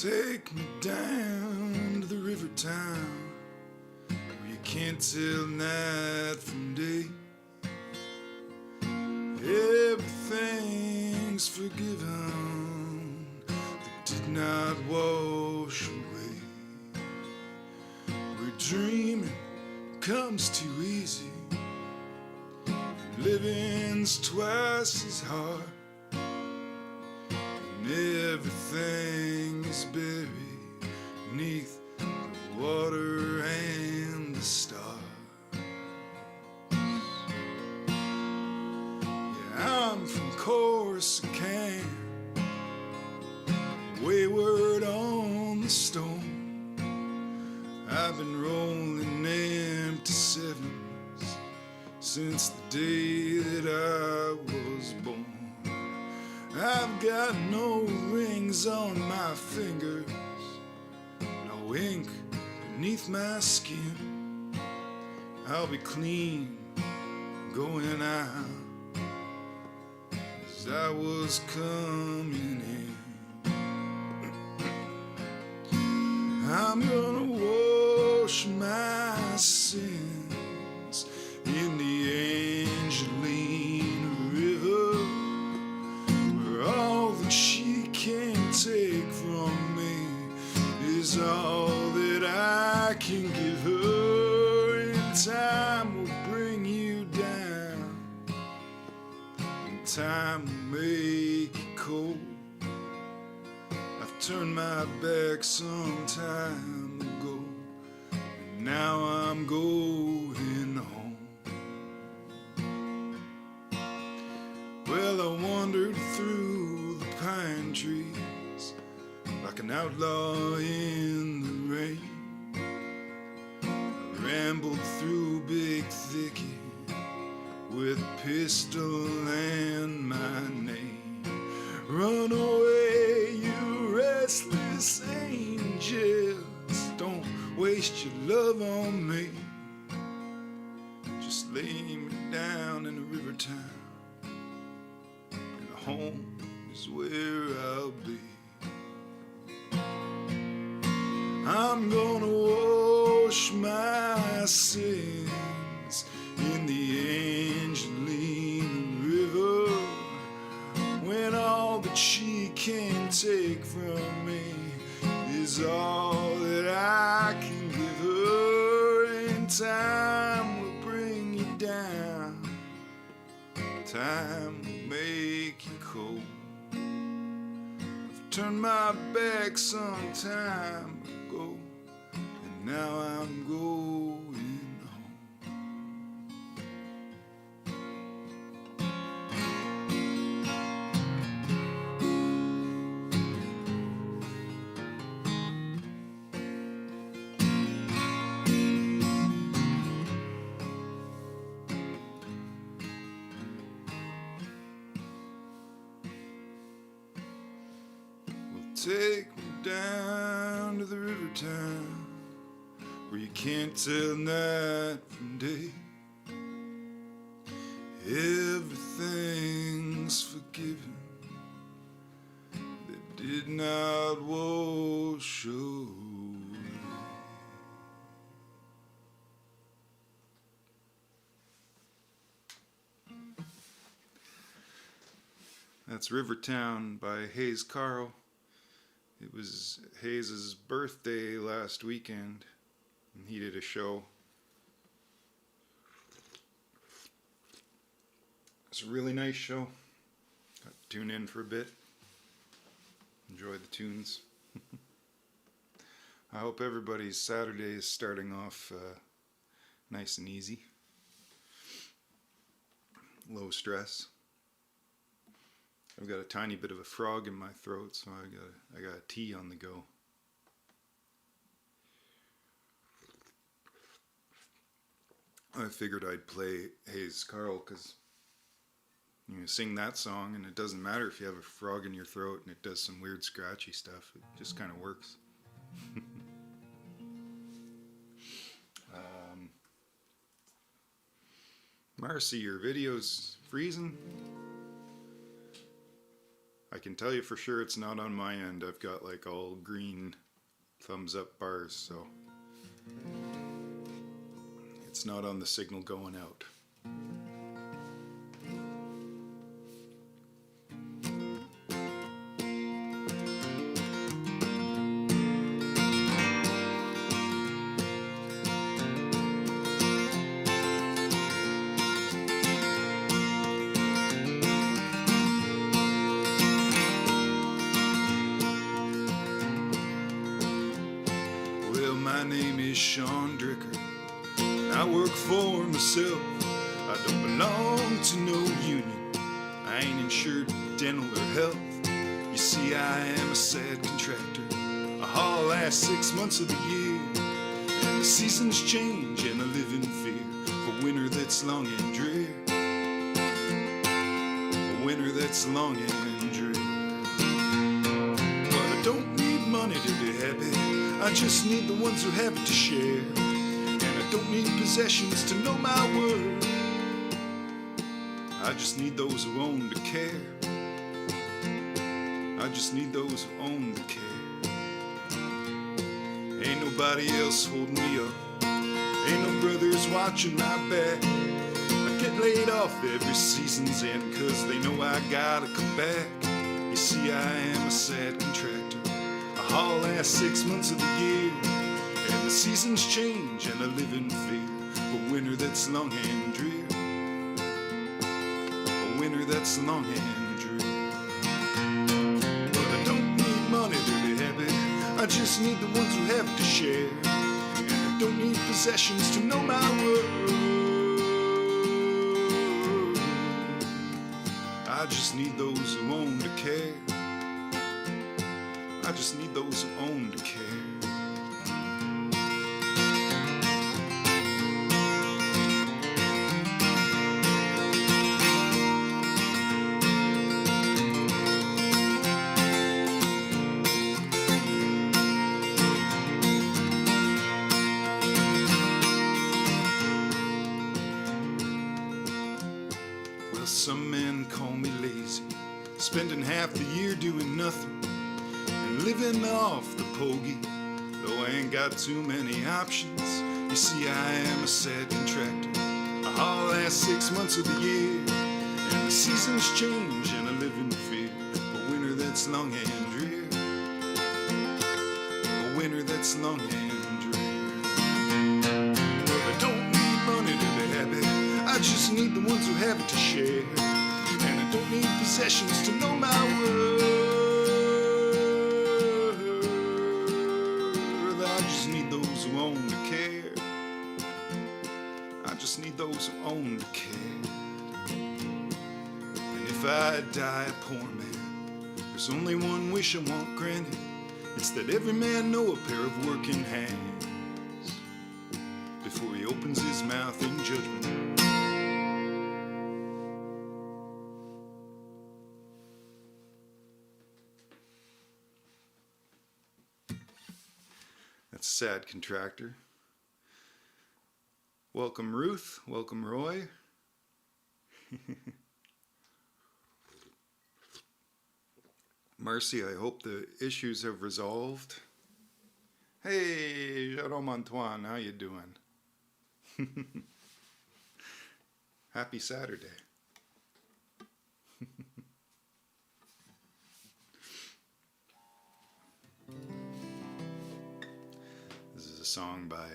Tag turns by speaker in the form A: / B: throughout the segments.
A: Take me down to the river town where you can't tell night from day. Everything's forgiven that did not wash away. Where dreaming comes too easy, living's twice as hard, and everything is buried beneath the water and the stars. I'm from Corsican, wayward on the stone. I've been rolling empty sevens since the day that I was born. I've got no rings on my fingers, no ink beneath my skin. I'll be clean going out as I was coming in. I'm gonna wash my sins in the Angelina River, where all that she can take from me is all that I can give her. And time will bring you down, and time will make you cold. I've turned my back some time ago, and now I'm going home. Well, I wandered through the pine trees like an outlaw in the rain. I rambled through big thicket with a pistol and my name. Run away, you restless angels, don't waste your love on me. Just lay me down in a river town, and home is where I'll be. I'm gonna wash my sins in the Angelina River, when all that she can take from me is all that I can give her. And time will bring you down, time will make you cold. I've turned my back some time ago, and now I'm going home. Take me down to the river town where you can't tell night from day. Everything's forgiven that did not wash away. That's Rivertown by Hayes Carl. It was Hayes' birthday last weekend, and he did a show. It's a really nice show. Got to tune in for a bit. Enjoy the tunes. I hope everybody's Saturday is starting off nice and easy. Low stress. I've got a tiny bit of a frog in my throat, so I got a tea on the go. I figured I'd play Hayes Carl because you sing that song and it doesn't matter if you have a frog in your throat and it does some weird scratchy stuff. It just kind of works. Marcy, your video's freezing. I can tell you for sure it's not on my end. I've got like all green thumbs up bars, so it's not on the signal going out. My name is Sean Dricker. I work for myself. I don't belong to no union. I ain't insured dental or health. You see, I am a sad contractor. I haul last 6 months of the year, and the seasons change and I live in fear for winter that's long and drear. A winter that's long and drear. But I don't need money to be happy. I just need the ones who have it to share. And I don't need possessions to know my worth. I just need those who own to care. I just need those who own to care. Ain't nobody else holding me up. Ain't no brothers watching my back. I get laid off every season's end, 'cause they know I gotta come back. You see, I am a sad contractor. I haul last 6 months of the year, and the seasons change and I live in fear. A winter that's long and drear. A winter that's long and drear. But I don't need money to be happy. I just need the ones who have to share. And I don't need possessions to know my worth. I just need those who own to care. I just need those who own to care. Well, some men call me lazy, spending half the year doing nothing. Living off the pogey, though I ain't got too many options. You see, I am a sad contractor. I haul last 6 months of the year, and the seasons change and I live in fear. A winter that's long and drear. A winter that's long and drear. But I don't need money to be happy. I just need the ones who have it to share. And I don't need possessions to know my worth. Who own to care. I just need those who own to care. And if I die a poor man, there's only one wish I want granted. It's that every man know a pair of working hands before he opens his mouth in judgment. That's Sad Contractor. Welcome Ruth, welcome Roy. Marcy, I hope the issues have resolved. Hey, Jerome Antoine, how you doing? Happy Saturday. This is a song by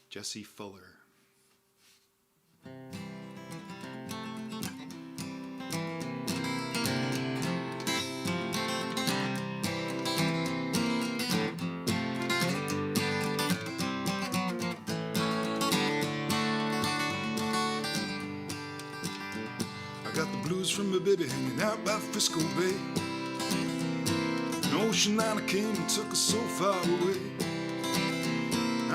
A: Jesse Fuller. I got the blues from my baby hanging out by Frisco Bay. An ocean liner came and took us so far away.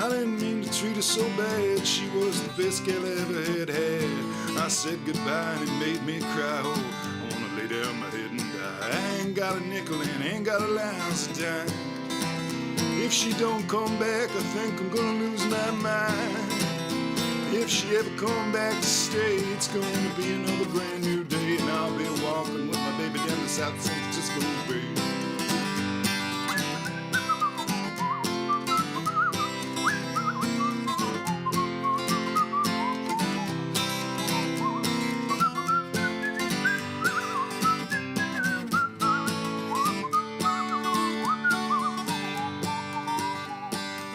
A: I didn't mean to treat her so bad. She was the best gal I ever had had. I said goodbye and it made me cry. Oh, I wanna lay down my head and die. I ain't got a nickel and ain't got a lousy dime. If she don't come back, I think I'm gonna lose my mind. If If she ever come back to stay, it's gonna be another brand new day, and I'll be walking with my baby down the South San Francisco Bay.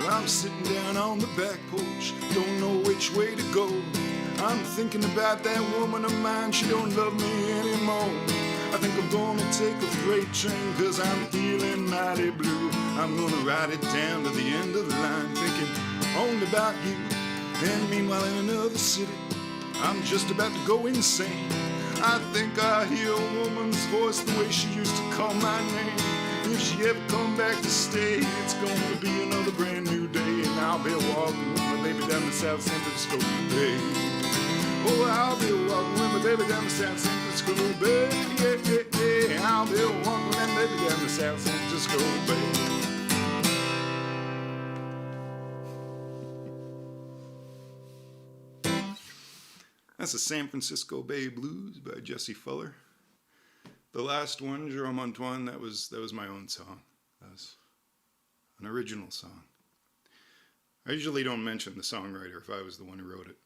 A: I'm sitting down on the back porch, don't know which way to go. I'm thinking about that woman of mine, she don't love me anymore. I think I'm gonna take a freight train, cause I'm feeling mighty blue. I'm gonna ride it down to the end of the line, thinking only about you. And meanwhile in another city, I'm just about to go insane. I think I hear a woman's voice the way she used to call my name. If she ever come back to stay, it's gonna be another brand new day, and I'll be walking with my baby down the South San Francisco Bay. Oh, I'll be walking with my baby down the South San Francisco Bay. Yeah, yeah, yeah. I'll be walking with my baby down the South San Francisco Bay. That's the San Francisco Bay Blues by Jesse Fuller. The last one, Jerome Antoine, that was my own song. That was an original song. I usually don't mention the songwriter if I was the one who wrote it.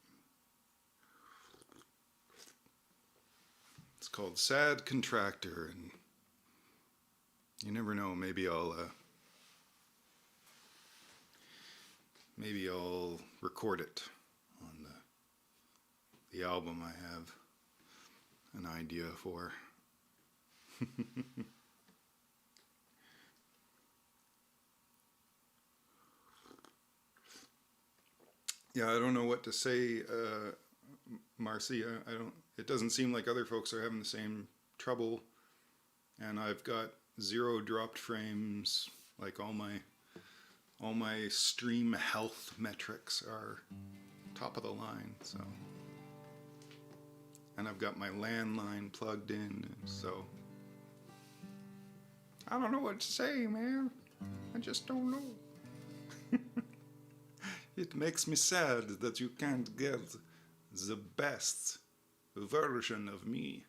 A: It's called Sad Contractor, and you never know, maybe I'll record it on the album I have an idea for. Yeah, I don't know what to say, Marcy. I don't. It doesn't seem like other folks are having the same trouble, and I've got 0 dropped frames. Like all my stream health metrics are top of the line. So, and I've got my landline plugged in. So. I don't know what to say, man. I just don't know. It makes me sad that you can't get the best version of me.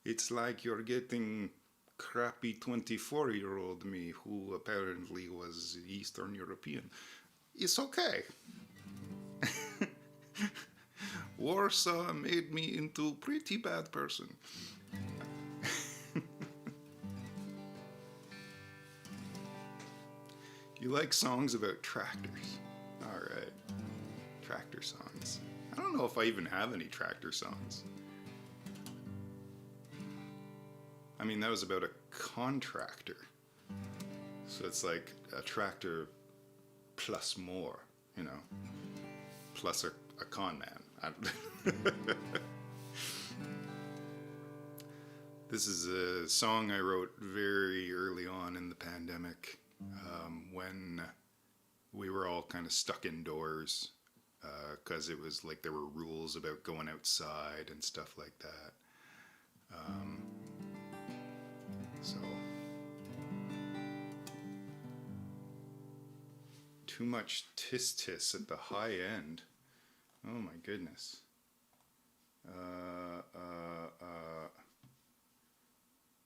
A: It's like you're getting crappy 24-year-old me who apparently was Eastern European. It's okay. Warsaw made me into a pretty bad person. You like songs about tractors? Alright. Tractor songs. I don't know if I even have any tractor songs. I mean, that was about a contractor. So it's like a tractor plus more, you know, plus a con man. This is a song I wrote very early on in the pandemic, when we were all kind of stuck indoors, because it was like there were rules about going outside and stuff like that. So too much tis at the high end. Oh my goodness.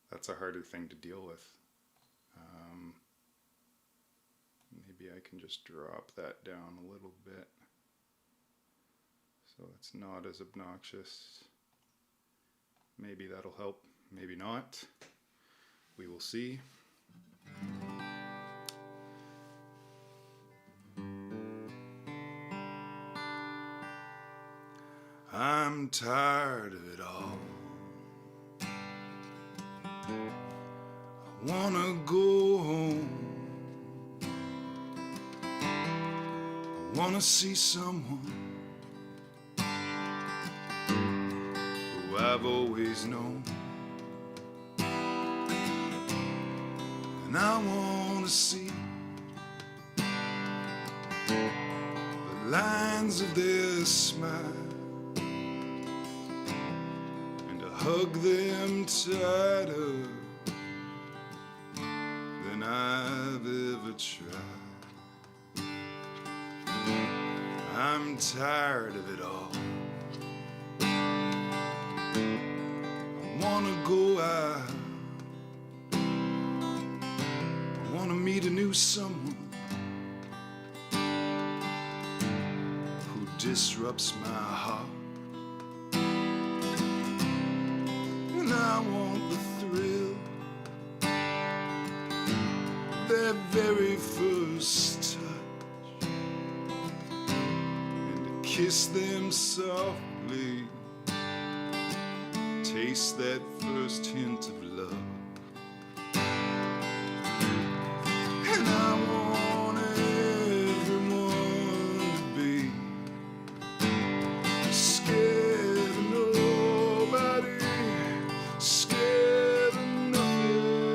A: That's a harder thing to deal with. Maybe I can just drop that down a little bit so it's not as obnoxious. Maybe that'll help, maybe not. We will see. I'm tired of it all. I wanna go home. I wanna see someone who I've always known. And I wanna see the lines of their smile, hug them tighter than I've ever tried. I'm tired of it all. I wanna go out. I wanna meet a new someone who disrupts my heart. And I want the thrill, that very first touch, and to kiss them softly, taste that first hint of love. And I want everyone to be scared of nobody, scared of nothing.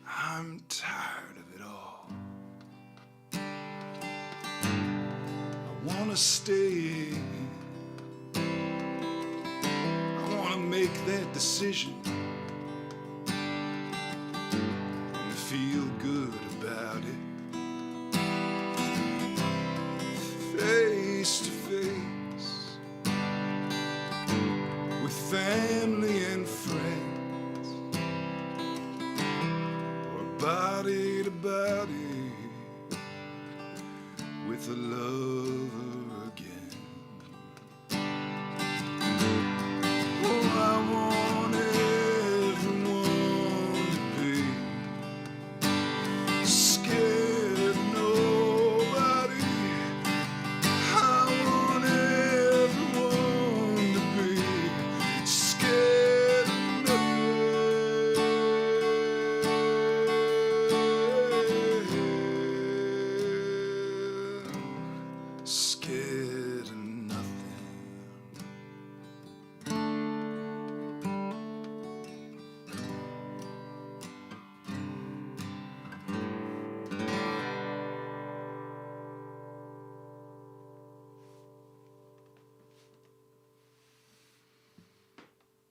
A: I'm tired of it all. I wanna stay. I wanna make that decision and feel good about it. Face to face with family and friends, or body to body with a lover again. Oh, I want everyone to be scared of nobody. I want everyone to be scared of nothing. Scared of nothing.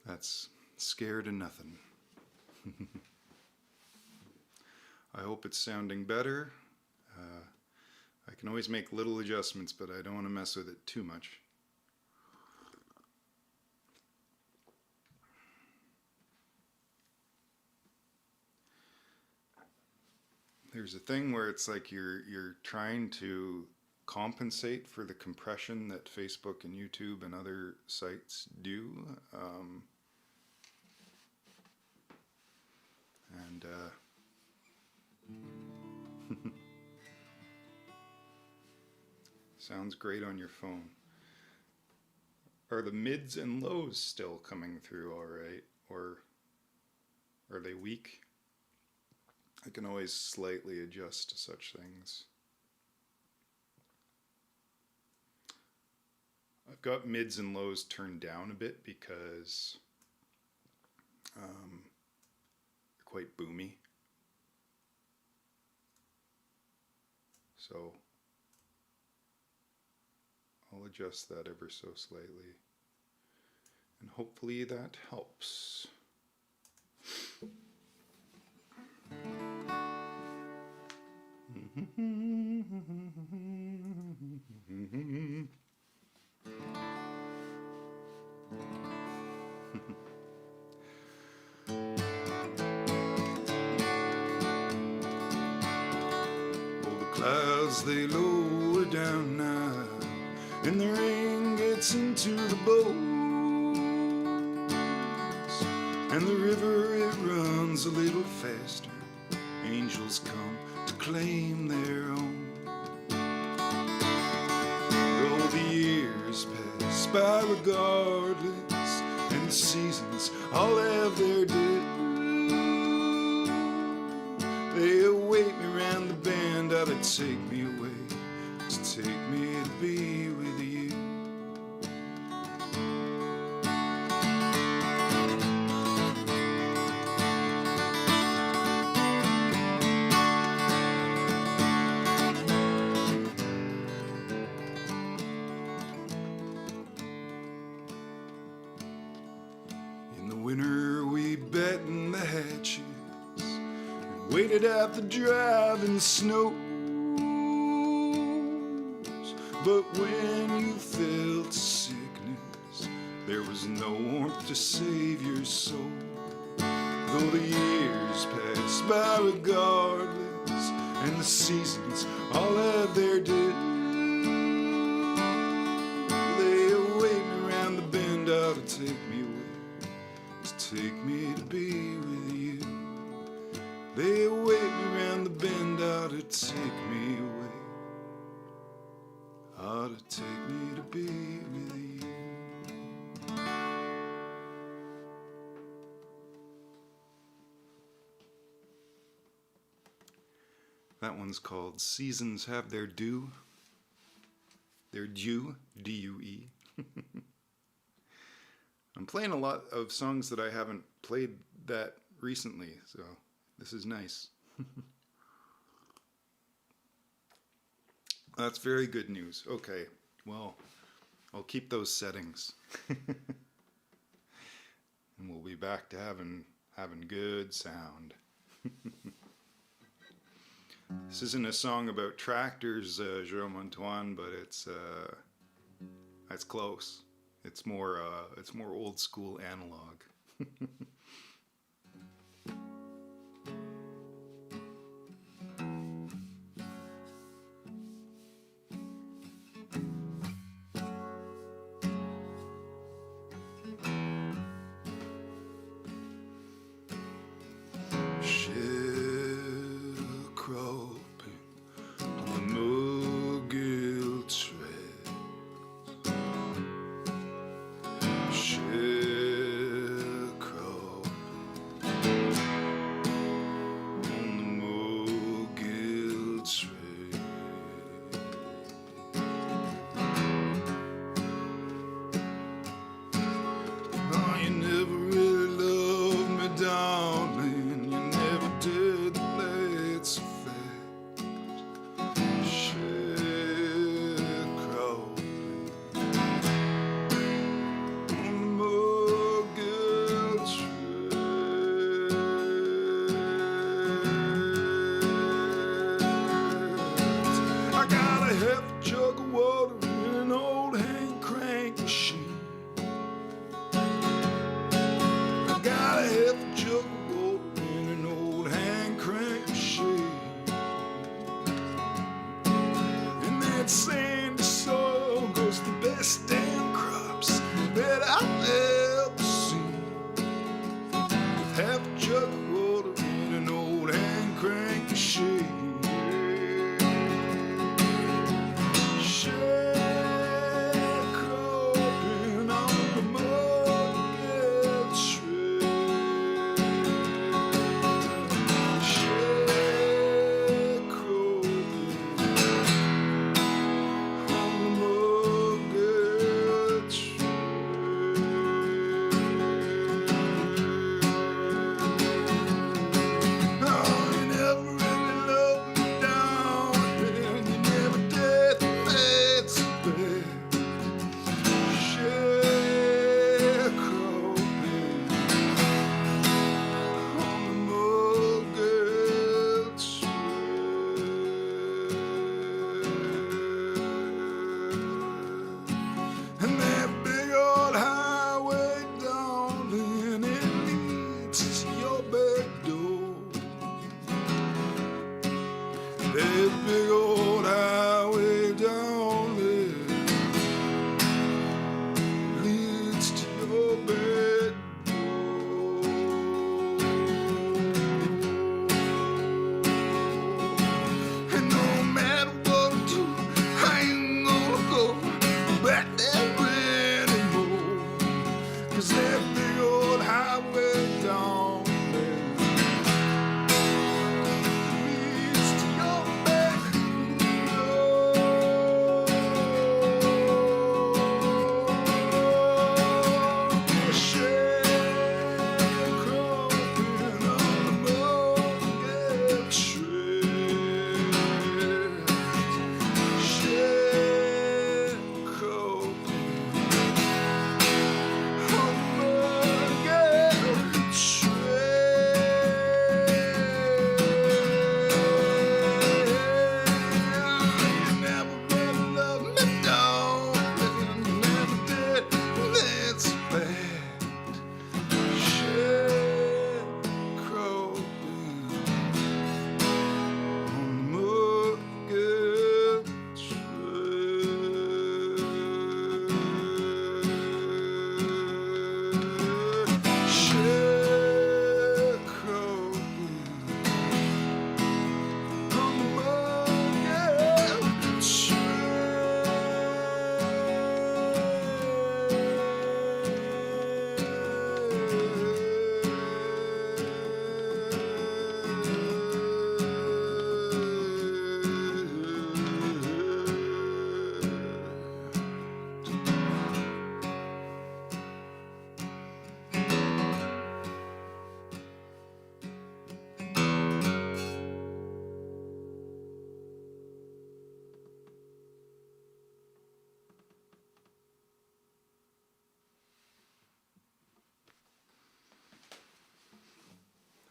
A: That's Scared of Nothing. I hope it's sounding better. I can always make little adjustments, but I don't want to mess with it too much. There's a thing where it's like you're trying to compensate for the compression that Facebook and YouTube and other sites do. Sounds great on your phone. Are the mids and lows still coming through all right, or are they weak? I can always slightly adjust to such things. I've got mids and lows turned down a bit because they're quite boomy. So I'll adjust that ever so slightly, and hopefully that helps. Clouds they lower down now, and the rain gets into the boats, and the river it runs a little faster. Angels come to claim their own. Though the years pass by regardless, and the seasons all have their due, they await me round the bend out to take me away, to take me to be with you. In the winter we batten the hatches, waited at the driving snows. But when you felt sickness, there was no warmth to save your soul. Though the years passed by regardless, and the seasons all had their due, they were waiting around the bend out to take me away, to take me to be with you. They were waiting around the bend out to take me away, out to take me to be with you. That one's called Seasons Have Their Due. Their due, D-U-E. I'm playing a lot of songs that I haven't played that recently, so this is nice. That's very good news. Okay, well, I'll keep those settings. And we'll be back to having good sound. This isn't a song about tractors, Jerome Antoine, but it's close. It's more old school analog.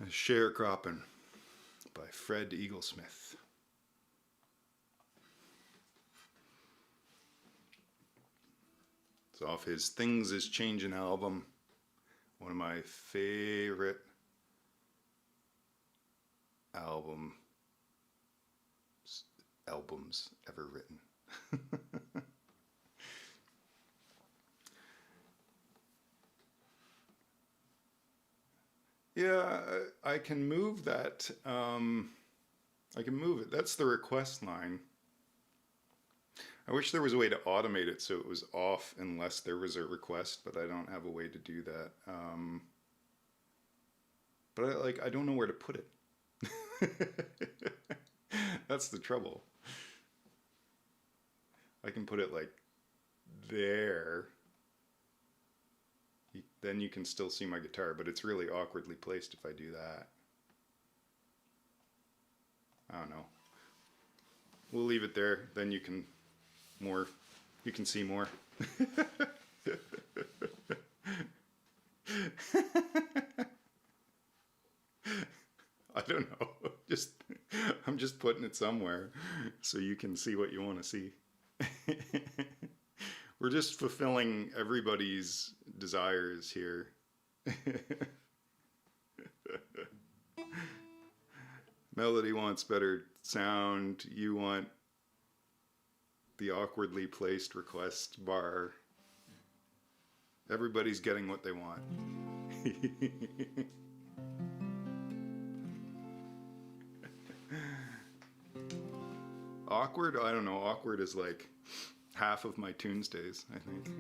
A: Sharecropping by Fred Eaglesmith. It's off his Things Is Changing album. One of my favorite albums ever written. Yeah, I can move that. I can move it. That's the request line. I wish there was a way to automate it so it was off unless there was a request, but I don't have a way to do that. But I don't know where to put it. That's the trouble. I can put it like there. Then you can still see my guitar, but it's really awkwardly placed if I do that. I don't know. We'll leave it there. Then you can see more. I don't know. I'm just putting it somewhere so you can see what you want to see. We're just fulfilling everybody's desires here. Melody wants better sound. You want the awkwardly placed request bar. Everybody's getting what they want. Awkward? I don't know. Awkward is like half of my Tunesdays, I think.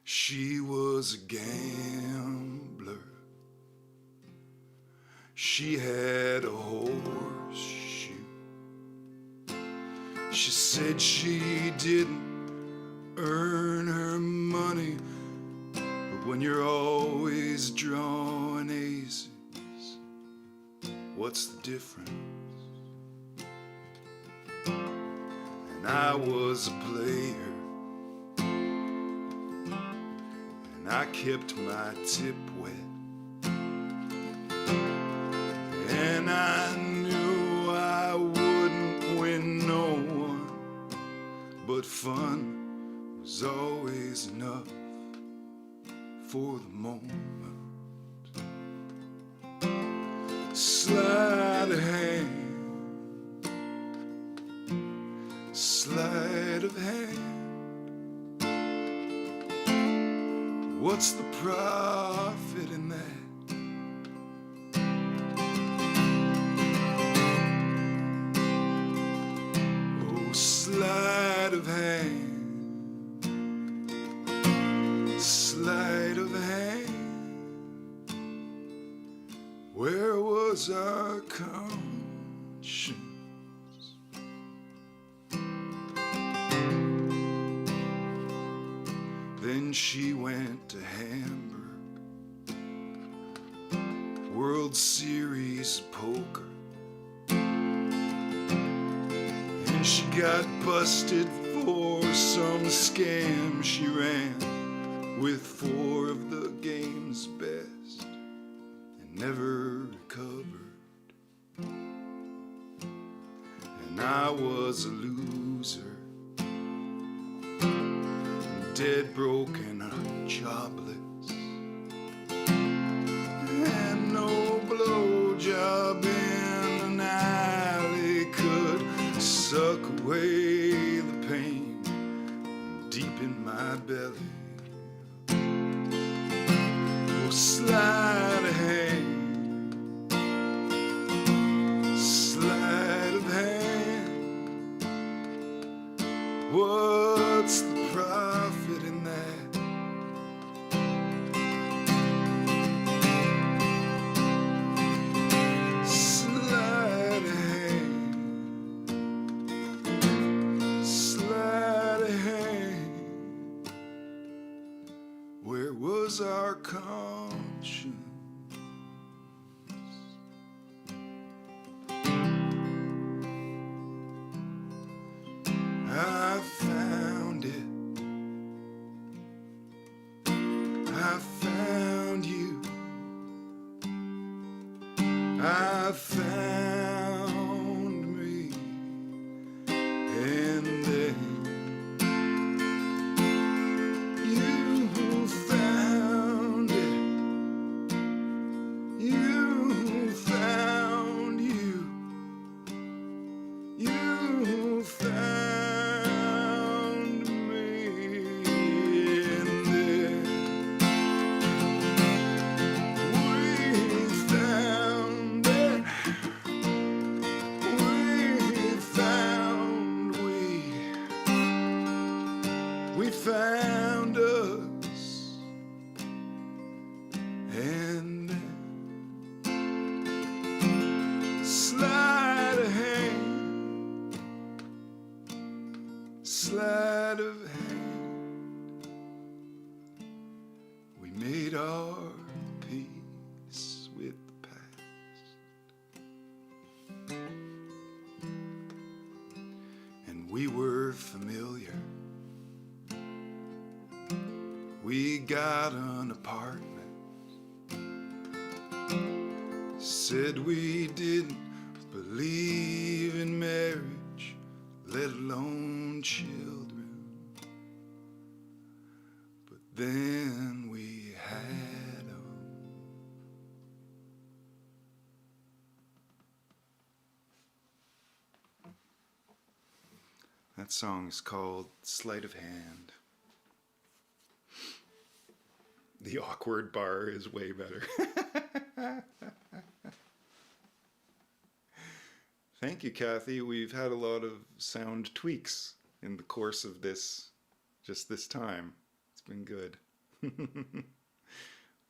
A: She was a gambler. She had a horseshoe. She said she didn't earn her money, but when you're always drawing aces, what's the difference? And I was a player, and I kept my tip wet, and I knew I wouldn't win no one, but fun was always enough for the moment. Sleight of hand, sleight of hand. What's the profit in that? Oh, sleight of hand, sleight of hand. Where was our conscience? Then she went to Hamburg, World Series poker, and she got busted for some scam she ran with 4 of the game's best and never recovered. And I was a loser, dead broken, jobless, and no blowjob in an alley could suck away the pain deep in my belly. Oh, sleight of hand, sleight of hand. What's the profit in that? Sleight of hand, sleight of hand. Where was our conscience? I found it, I have found me, and then you found it. You found you. You found me, and then we found it. We found us, and sleight of hand, sleight of hand, we made our peace with the past, and we were familiar. We got an apartment, said we didn't believe in marriage, let alone children, but then we had them. That song is called Sleight of Hand. The awkward bar is way better. Thank you, Kathy. We've had a lot of sound tweaks in the course of this time. It's been good.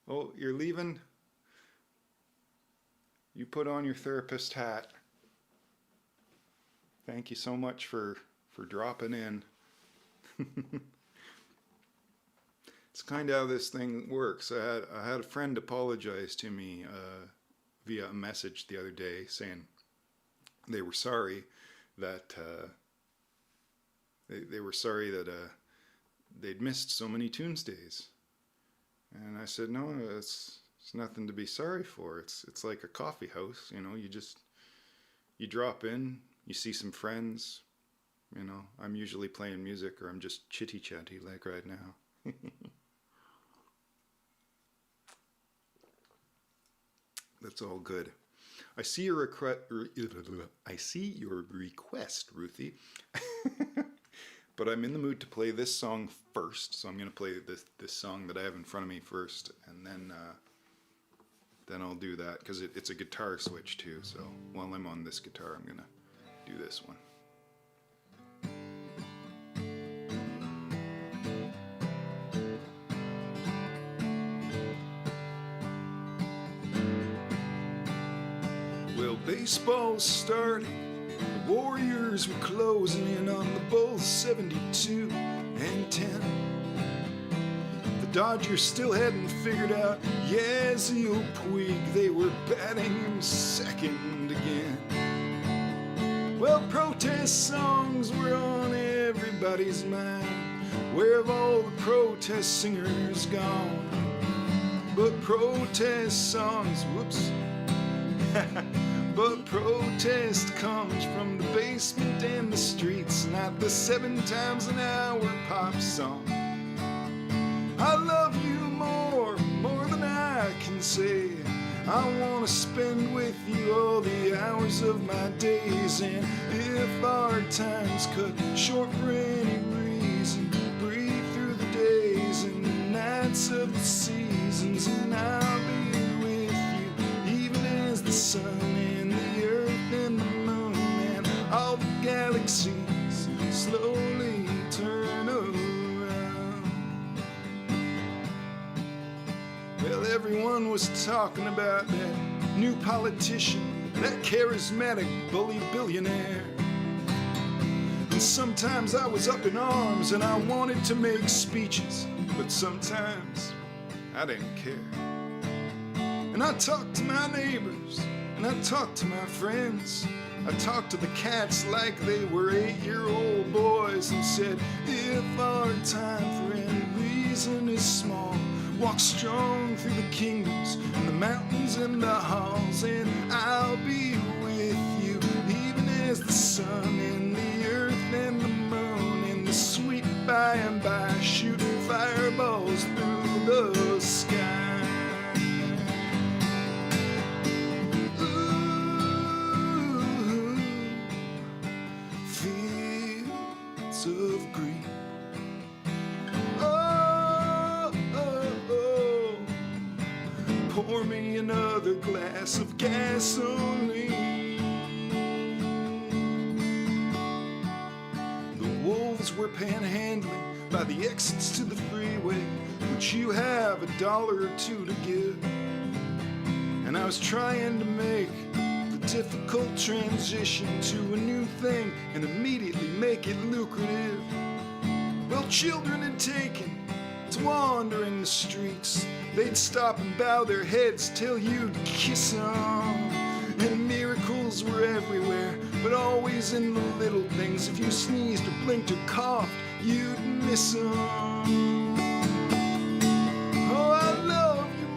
A: Oh, you're leaving? You put on your therapist hat. Thank you so much for dropping in. It's kind of how this thing works. I had a friend apologize to me via a message the other day saying they were sorry that they were sorry that they'd missed so many Tunesdays. And I said, no, it's nothing to be sorry for. It's like a coffee house, you know. You drop in, you see some friends. You know, I'm usually playing music or I'm just chitty chatty like right now. That's all good. I see your request, Ruthie. But I'm in the mood to play this song first, so I'm going to play this song that I have in front of me first, and then I'll do that because it's a guitar switch too. So while I'm on this guitar, I'm going to do this one. Well, baseball started, the Warriors were closing in on the Bulls 72 and 10. The Dodgers still hadn't figured out Yasiel Puig, they were batting him second again. Well, protest songs were on everybody's mind. Where have all the protest singers gone? But protest songs, whoops. But protest comes from the basement and the streets, not the 7 times an hour pop song. I love you more than I can say. I want to spend with you all the hours of my days, and if our time's cut short for any reason, breathe through the days and the nights of the seasons, and I'll be with you even as the sun and the earth and the moon and all the galaxies slowly turn around. Well, everyone was talking about that new politician, that charismatic bully billionaire. And sometimes I was up in arms and I wanted to make speeches, but sometimes I didn't care. And I talked to my neighbors, and I talked to my friends. I talked to the cats like they were 8-year-old boys and said, if our time for any reason is small, walk strong through the kingdoms and the mountains walls and the halls, and I'll be with you, even as the sun and the earth and the moon and the sweet by and by, shooting fireballs through the sky. Ooh, fields of green. Oh, oh, oh. Pour me another glass of gasoline. The wolves were panhandling by the exits to the freeway. Would you have $1 or $2 to give? And I was trying to make the difficult transition to a new thing and immediately make it lucrative. Well, children had taken to wandering the streets. They'd stop and bow their heads till you'd kiss them. And miracles were everywhere, but always in the little things. If you sneezed or blinked or coughed, you'd miss them. Oh, I love you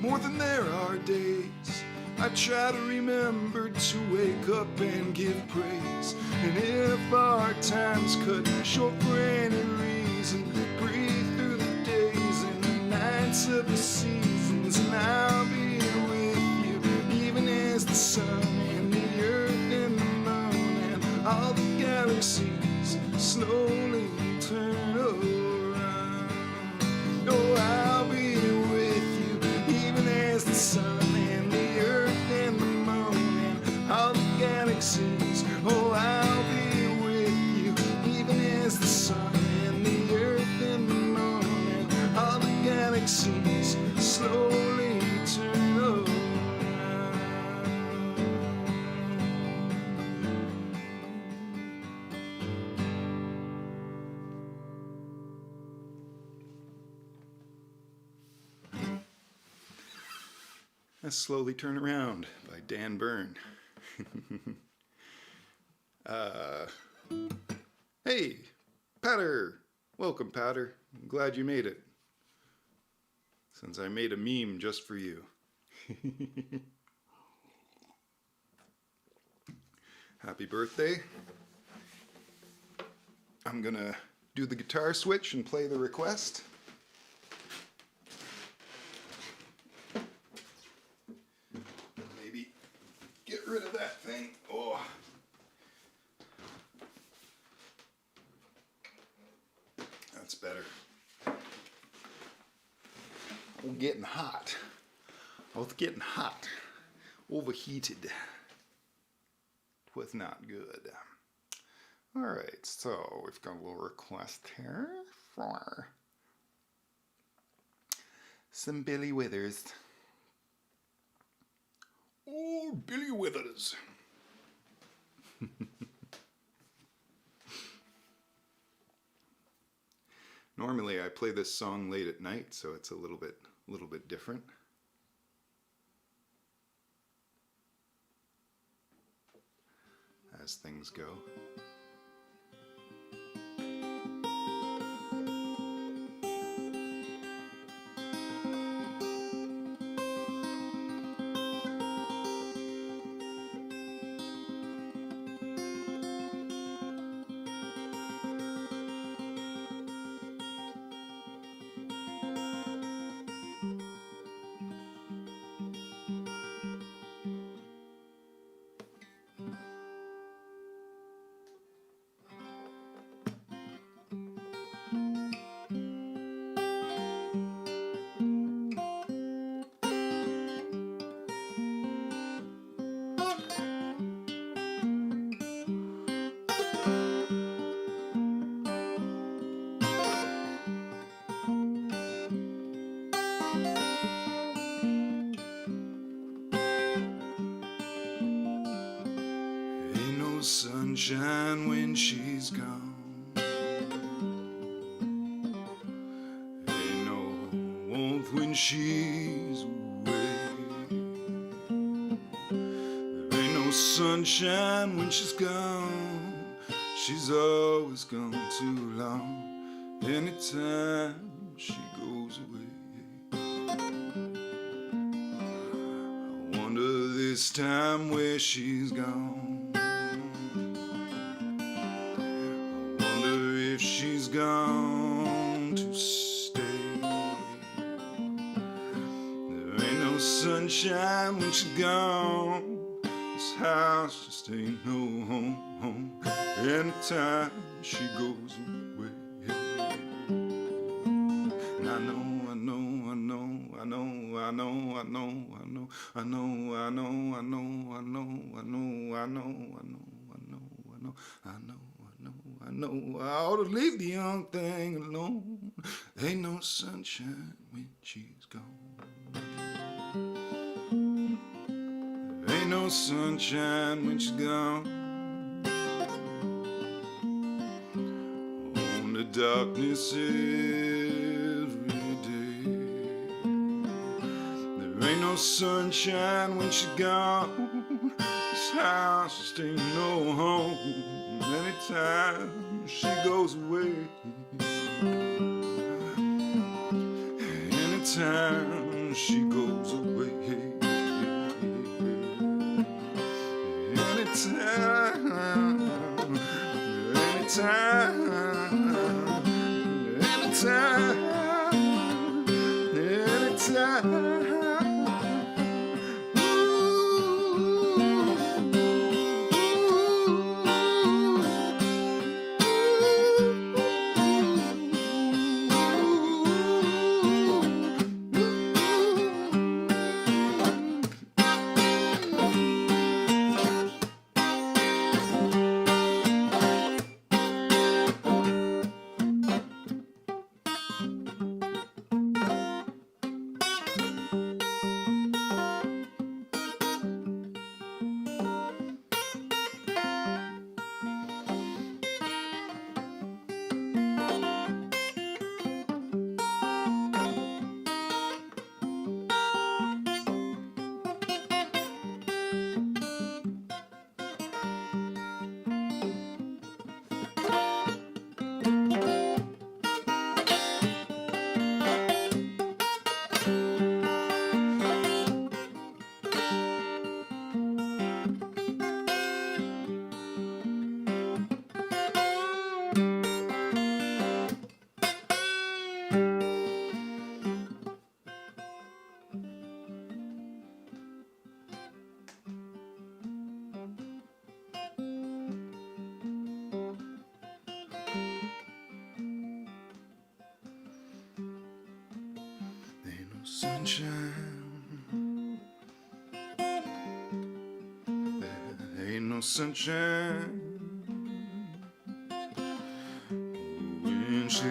A: more than there are days. I try to remember to wake up and give praise. And if our time's cut short for any reason, breathe through the days and the nights of the seasons, and I'll be with you, even as the sun and the earth and the moon and all the galaxies slowly turn around. Oh, I'll be with you, even as the sun and the earth and the moon and all the galaxies. Oh, I'll be with you, even as the sun and the earth and the moon and all the galaxies slowly turn around. Let's Slowly Turn Around by Dan Byrne. Hey, Patter! Welcome, Patter. I'm glad you made it. Since I made a meme just for you. Happy birthday. I'm gonna do the guitar switch and play the request. Maybe get rid of that thing. Oh. That's better. I'm getting hot. I was getting hot. Overheated. It was not good. Alright, so we've got a little request here for some Billy Withers. Oh, Billy Withers. Normally I play this song late at night, so it's a little bit different. As things go. Ain't no sunshine when she's gone. Ain't no warmth when she's away. There ain't no sunshine when she's gone. She's always gone too long. Anytime she goes away. this time where she's gone. I wonder if she's gone to stay. There ain't no sunshine when she's gone. This house just ain't no home. Anytime she goes away. And I know I ought to leave the young thing alone. Ain't no sunshine when she's gone. Ain't no sunshine when she's gone. On the darkness every day. There ain't no sunshine when she's gone. This house just ain't no home. Anytime she goes away. Anytime she goes away. Anytime, anytime, anytime. Sunshine, there ain't no sunshine when she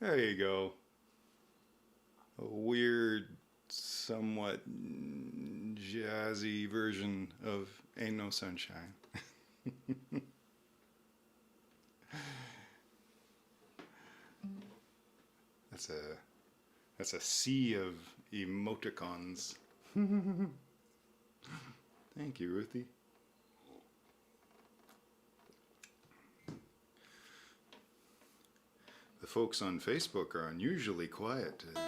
A: There you go. A weird, somewhat jazzy version of Ain't No Sunshine. That's a sea of emoticons. Thank you, Ruthie. The folks on Facebook are unusually quiet today.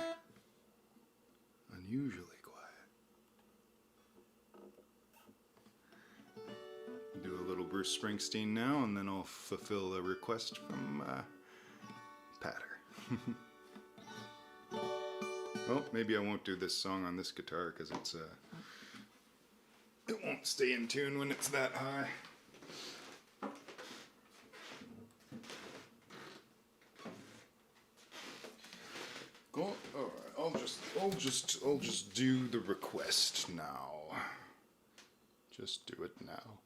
A: Unusually quiet. Do a little Bruce Springsteen now, and then I'll fulfill a request from Patter. Well, maybe I won't do this song on this guitar because it won't stay in tune when it's that high. Go. All right. I'll just do the request now. Just do it now.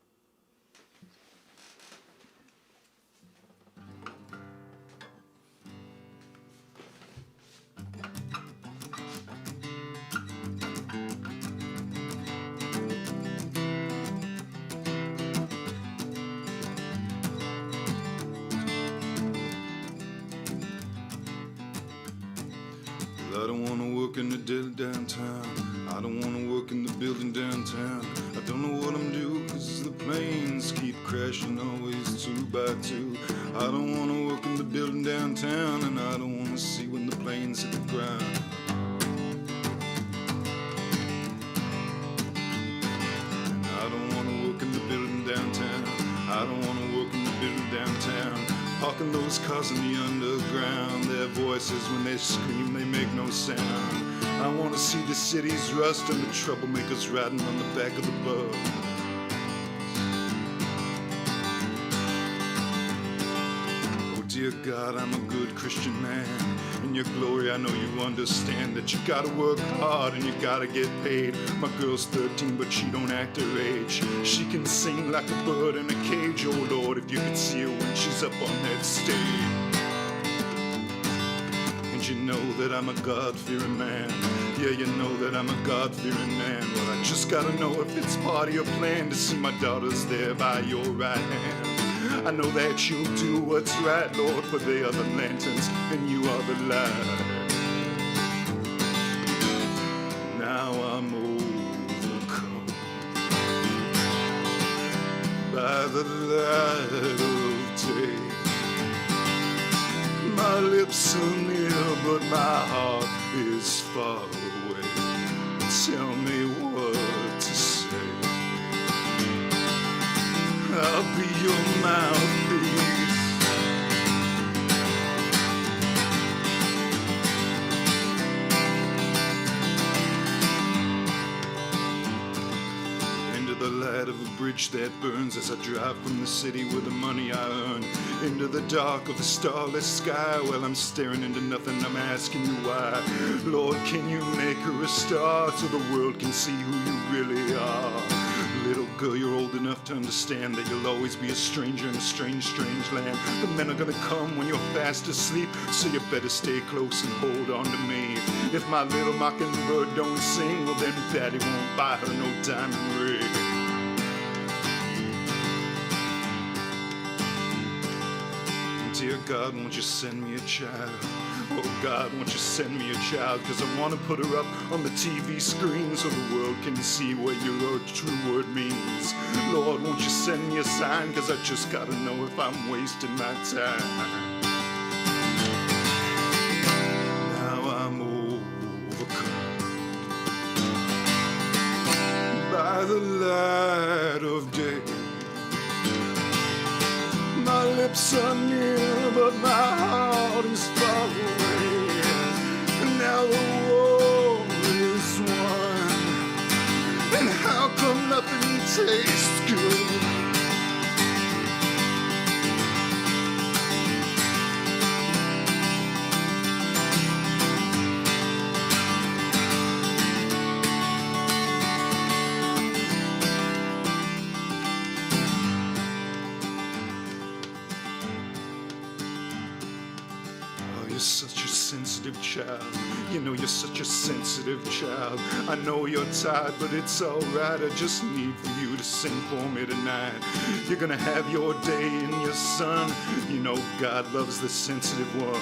A: I don't wanna work in the dead downtown. I don't wanna work in the building downtown. I don't know what I'm doing, cause the planes keep crashing, always 2 by 2. I don't wanna work in the building downtown, and I don't wanna see when the planes hit the ground. And I don't wanna work in the building downtown. I don't wanna work in the building downtown. Parking those cars in the underground. Their voices, when they scream, they make no sound. I wanna see the city's rust and the troublemakers riding on the back of the bus. Oh dear God, I'm a good Christian man. In your glory, I know you understand that you gotta work hard and you gotta get paid. My girl's 13, but she don't act her age. She can sing like a bird in a cage. Oh Lord, if you could see her when she's up on that stage. And you know that I'm a God-fearing man. Yeah, you know that I'm a God-fearing man. Well, I just gotta know if it's part of your plan to see my daughters there by your right hand. I know that you'll do what's right, Lord, for they are the lanterns and you are the light. Now I'm overcome by the light of day. My lips are near, but my heart is far away. Tell me what to say. I'll be your mouthpiece. Into the light of a bridge that burns as I drive from the city with the money I earn. Into the dark of the starless sky. Well, I'm staring into nothing, I'm asking you why. Lord, can you make her a star so the world can see who you really are? Little girl, you're old enough to understand that you'll always be a stranger in a strange, strange land. The men are gonna come when you're fast asleep, so you better stay close and hold on to me. If my little mockingbird don't sing, well then daddy won't buy her no diamond ring. Dear God, won't you send me a child? Oh God, won't you send me a child? Cause I wanna put her up on the TV screen so the world can see what your true word means. Lord, won't you send me a sign? Cause I just gotta know if I'm wasting my time. Now I'm overcome by the light of day. My lips are near, but my heart is far away. And now the war is won. And how come nothing tastes good? you're such a sensitive child. You know you're such a sensitive child. I know you're tired, but it's alright. I just need for you to sing for me tonight. You're gonna have your day in your sun. You know God loves the sensitive one.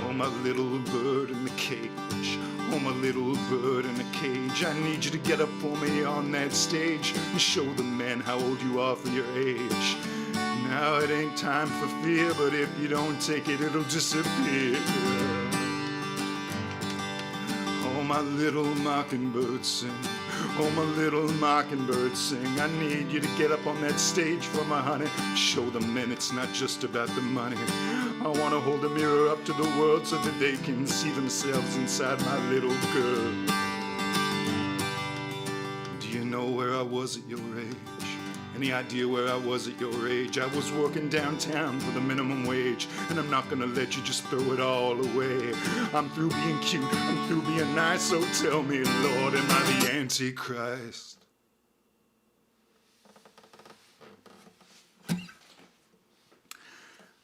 A: Oh, my little bird in the cage. Oh, my little bird in a cage. I need you to get up for me on that stage and show the men how old you are for your age. Now it ain't time for fear, but if you don't take it, it'll disappear. Oh, my little mockingbird sing. Oh, my little mockingbird sing. I need you to get up on that stage for my honey. Show the men it's not just about the money. I want to hold a mirror up to the world so that they can see themselves inside my little girl. Do you know where I was at your age? Any idea where I was at your age? I was working downtown for the minimum wage, and I'm not gonna let you just throw it all away. I'm through being cute, I'm through being nice, so tell me, Lord, am I the Antichrist?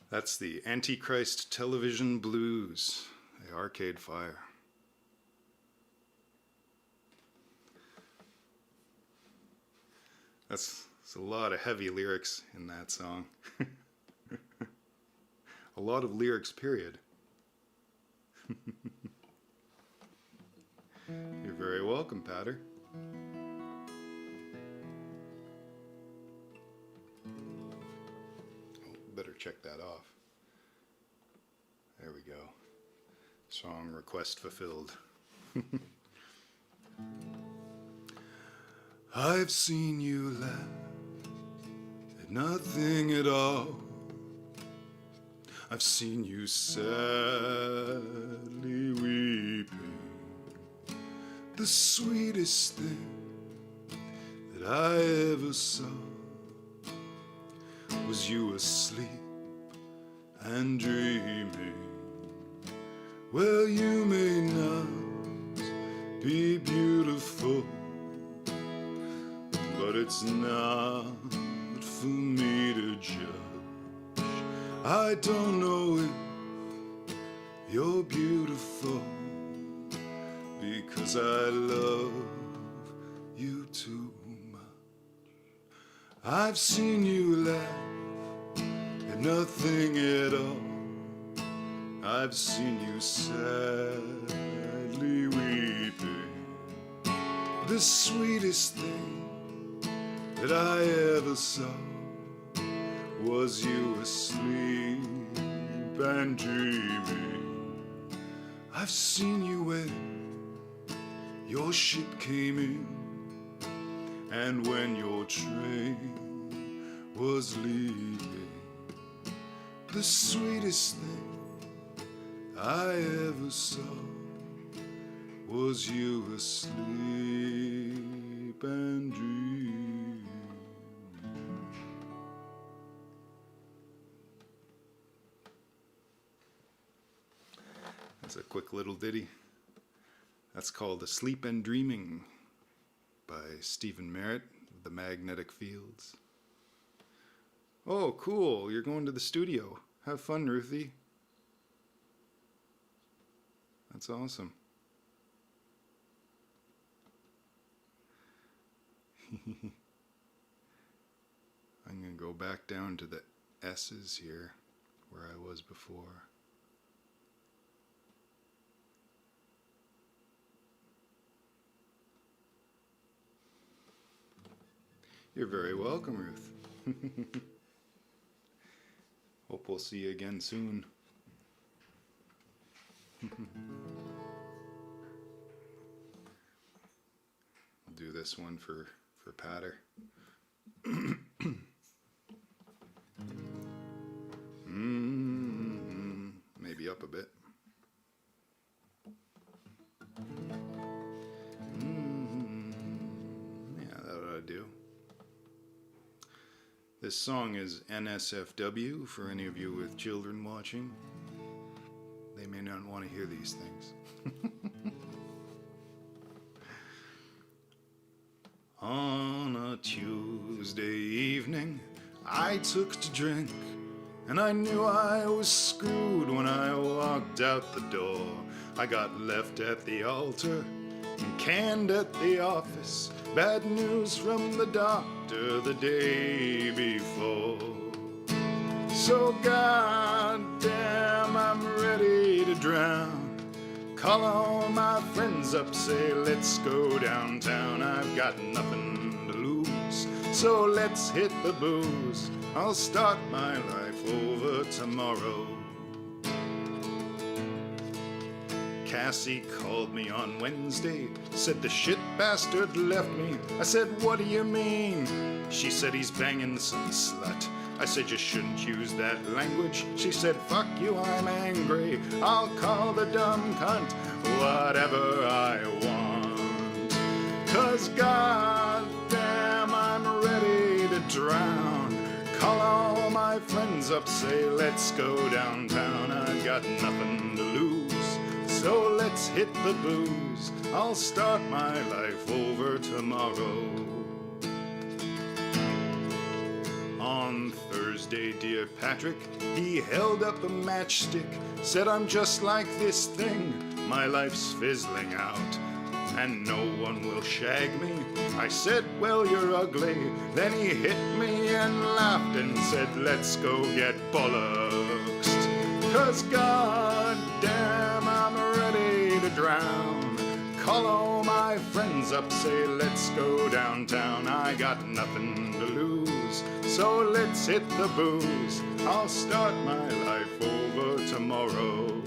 A: That's the Antichrist Television Blues, the Arcade Fire. That's a lot of heavy lyrics in that song. A lot of lyrics, period. You're very welcome, Patter. Better check that off. There we go. Song request fulfilled. I've seen you laugh at nothing at all. I've seen you sadly weeping. The sweetest thing that I ever saw was you asleep and dreaming. Well, you may not be beautiful, but it's not for me to judge. I don't know if you're beautiful, because I love you too much. I've seen you laugh at nothing at all. I've seen you sadly weeping. The sweetest thing that I ever saw was you asleep and dreaming. I've seen you when your ship came in, and when your train was leaving. The sweetest thing I ever saw was you asleep and dreaming. That's a quick little ditty. That's called Asleep and Dreaming by Stephen Merritt of the Magnetic Fields. Oh, cool. You're going to the studio. Have fun, Ruthie. That's awesome. I'm going to go back down to the S's here, where I was before. You're very welcome, Ruth. Hope we'll see you again soon. I'll do this one for Patter. Maybe up a bit. Yeah, that ought to do. This song is NSFW for any of you with children watching. They may not want to hear these things. On a Tuesday evening, I took to drink and I knew I was screwed when I walked out the door. I got left at the altar and canned at the office. Bad news from the doctor the day before. So goddamn, I'm ready to drown. Call all my friends up, say let's go downtown. I've got nothing to lose, so let's hit the booze. I'll start my life over tomorrow. Cassie called me on Wednesday, said the shit bastard left me. I said, what do you mean? She said, he's banging some slut. I said, you shouldn't use that language. She said, fuck you, I'm angry. I'll call the dumb cunt whatever I want. 'Cause goddamn, I'm ready to drown. Call all my friends up, say let's go downtown. I've got nothing to lose, so let's hit the booze. I'll start my life over tomorrow. On Thursday, dear Patrick, he held up a matchstick, said, I'm just like this thing, my life's fizzling out, and no one will shag me. I said, well, you're ugly. Then he hit me and laughed and said, let's go get bollocks. 'Cause goddamn, I'm ready to drown. Call all my friends up, say let's go downtown. I got nothing to lose, so let's hit the booze. I'll start my life over tomorrow.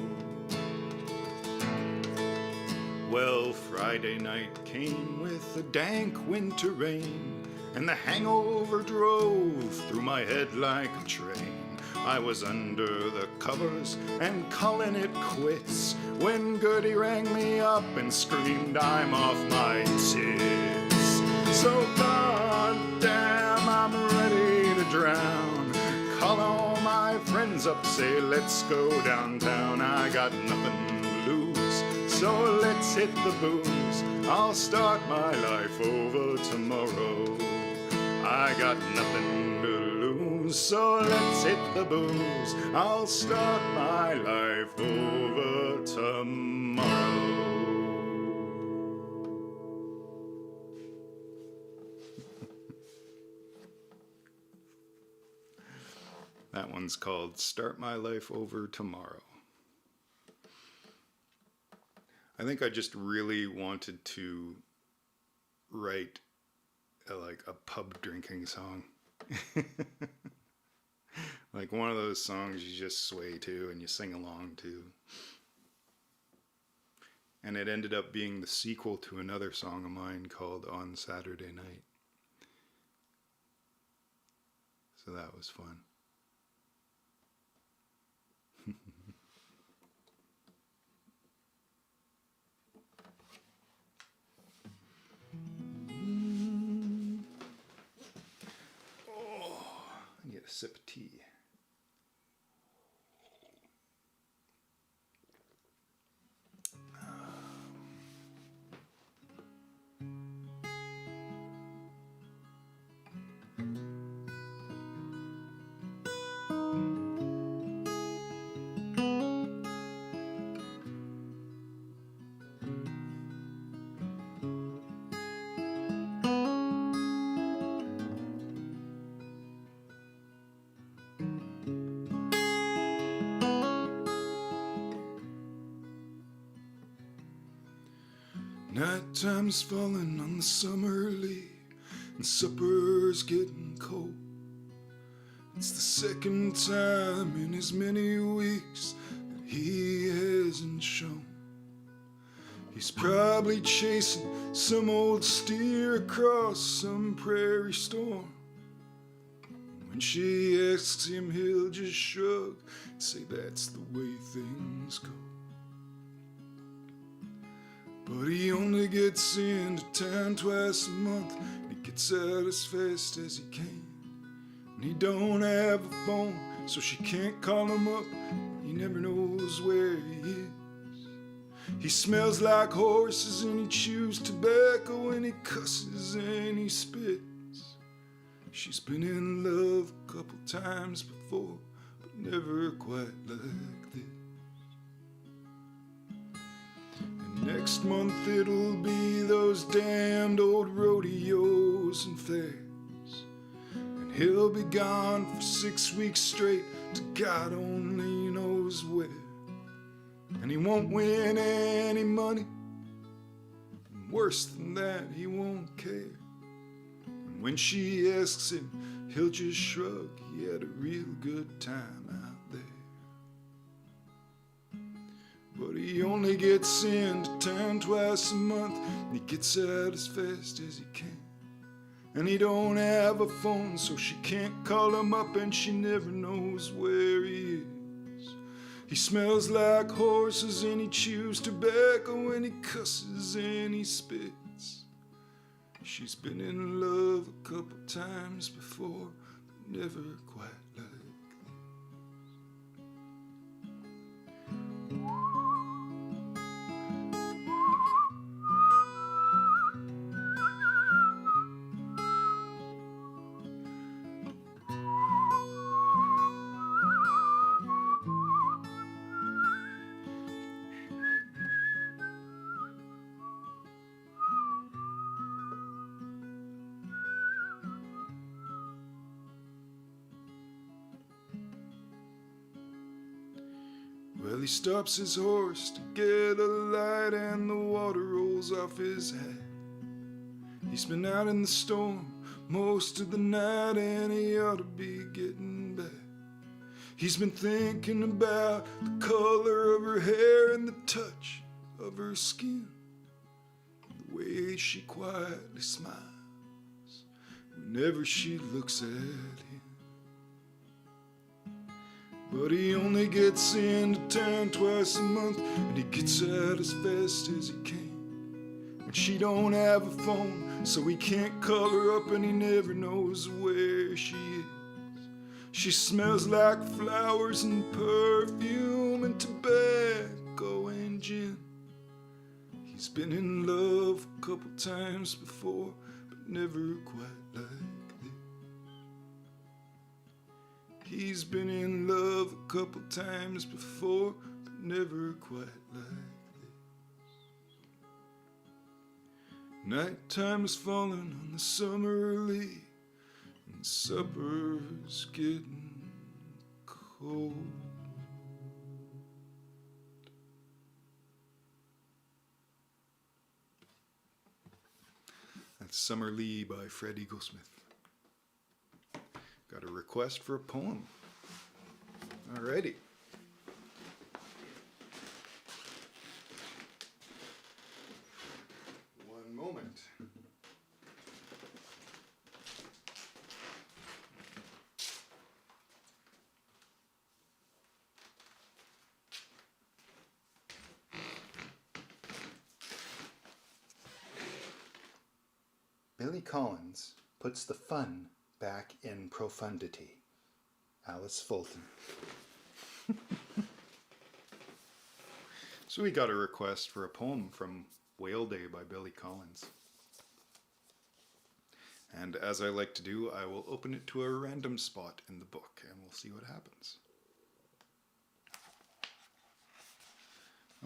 A: Well, Friday night came with a dank winter rain, and the hangover drove through my head like a train. I was under the covers and calling it quits when Gertie rang me up and screamed, I'm off my tits. So goddamn, I'm ready to drown. Call all my friends up, say let's go downtown. I got nothing to lose, so let's hit the booze. I'll start my life over tomorrow. I got nothing to lose, so let's hit the booze. I'll start my life over tomorrow. That one's called Start My Life Over Tomorrow. I think I just really wanted to write like a pub drinking song. Like one of those songs you just sway to and you sing along to. And it ended up being the sequel to another song of mine called On Saturday Night. So that was fun. Get a sip of tea. Nighttime's falling on the summer leaf, and supper's getting cold. It's the second time in as many weeks that he hasn't shown. He's probably chasing some old steer across some prairie storm. When she asks him, he'll just shrug and say that's the way things go. But he only gets into town twice a month, and he gets out as fast as he can. And he don't have a phone, so she can't call him up. He never knows where he is. He smells like horses and he chews tobacco and he cusses and he spits. She's been in love a couple times before, but but never quite like this. And next month it'll be those damned old rodeos and fairs, and he'll be gone for 6 weeks straight to God only knows where. And he won't win any money, and worse than that, he won't care. And when she asks him, he'll just shrug. He had a real good time out there. But he only gets into town twice a month, and he gets out as fast as he can. And he don't have a phone, so she can't call him up, and she never knows where he is. He smells like horses and he chews tobacco and he cusses and he spits. She's been in love a couple times before, but never quite like Well, he stops his horse to get a light and the water rolls off his hat. He's been out in the storm most of the night and he ought to be getting back. He's been thinking about the color of her hair and the touch of her skin, the way she quietly smiles whenever she looks at him. But he only gets into town twice a month, and he gets out as fast as he can. And she don't have a phone, so he can't call her up, and he never knows where she is. She smells like flowers and perfume and tobacco and gin. He's been in love a couple times before, but never quite like this. He's been in love a couple times before, but never quite like this. Nighttime is falling on the summer leaf, and supper's getting cold. That's Summer Lee by Fred Eaglesmith. Got a request for a poem. Alrighty. One moment. Billy Collins puts the fun back in profundity. Alice Fulton. So we got a request for a poem from Whale Day by Billy Collins. And as I like to do, I will open it to a random spot in the book and we'll see what happens.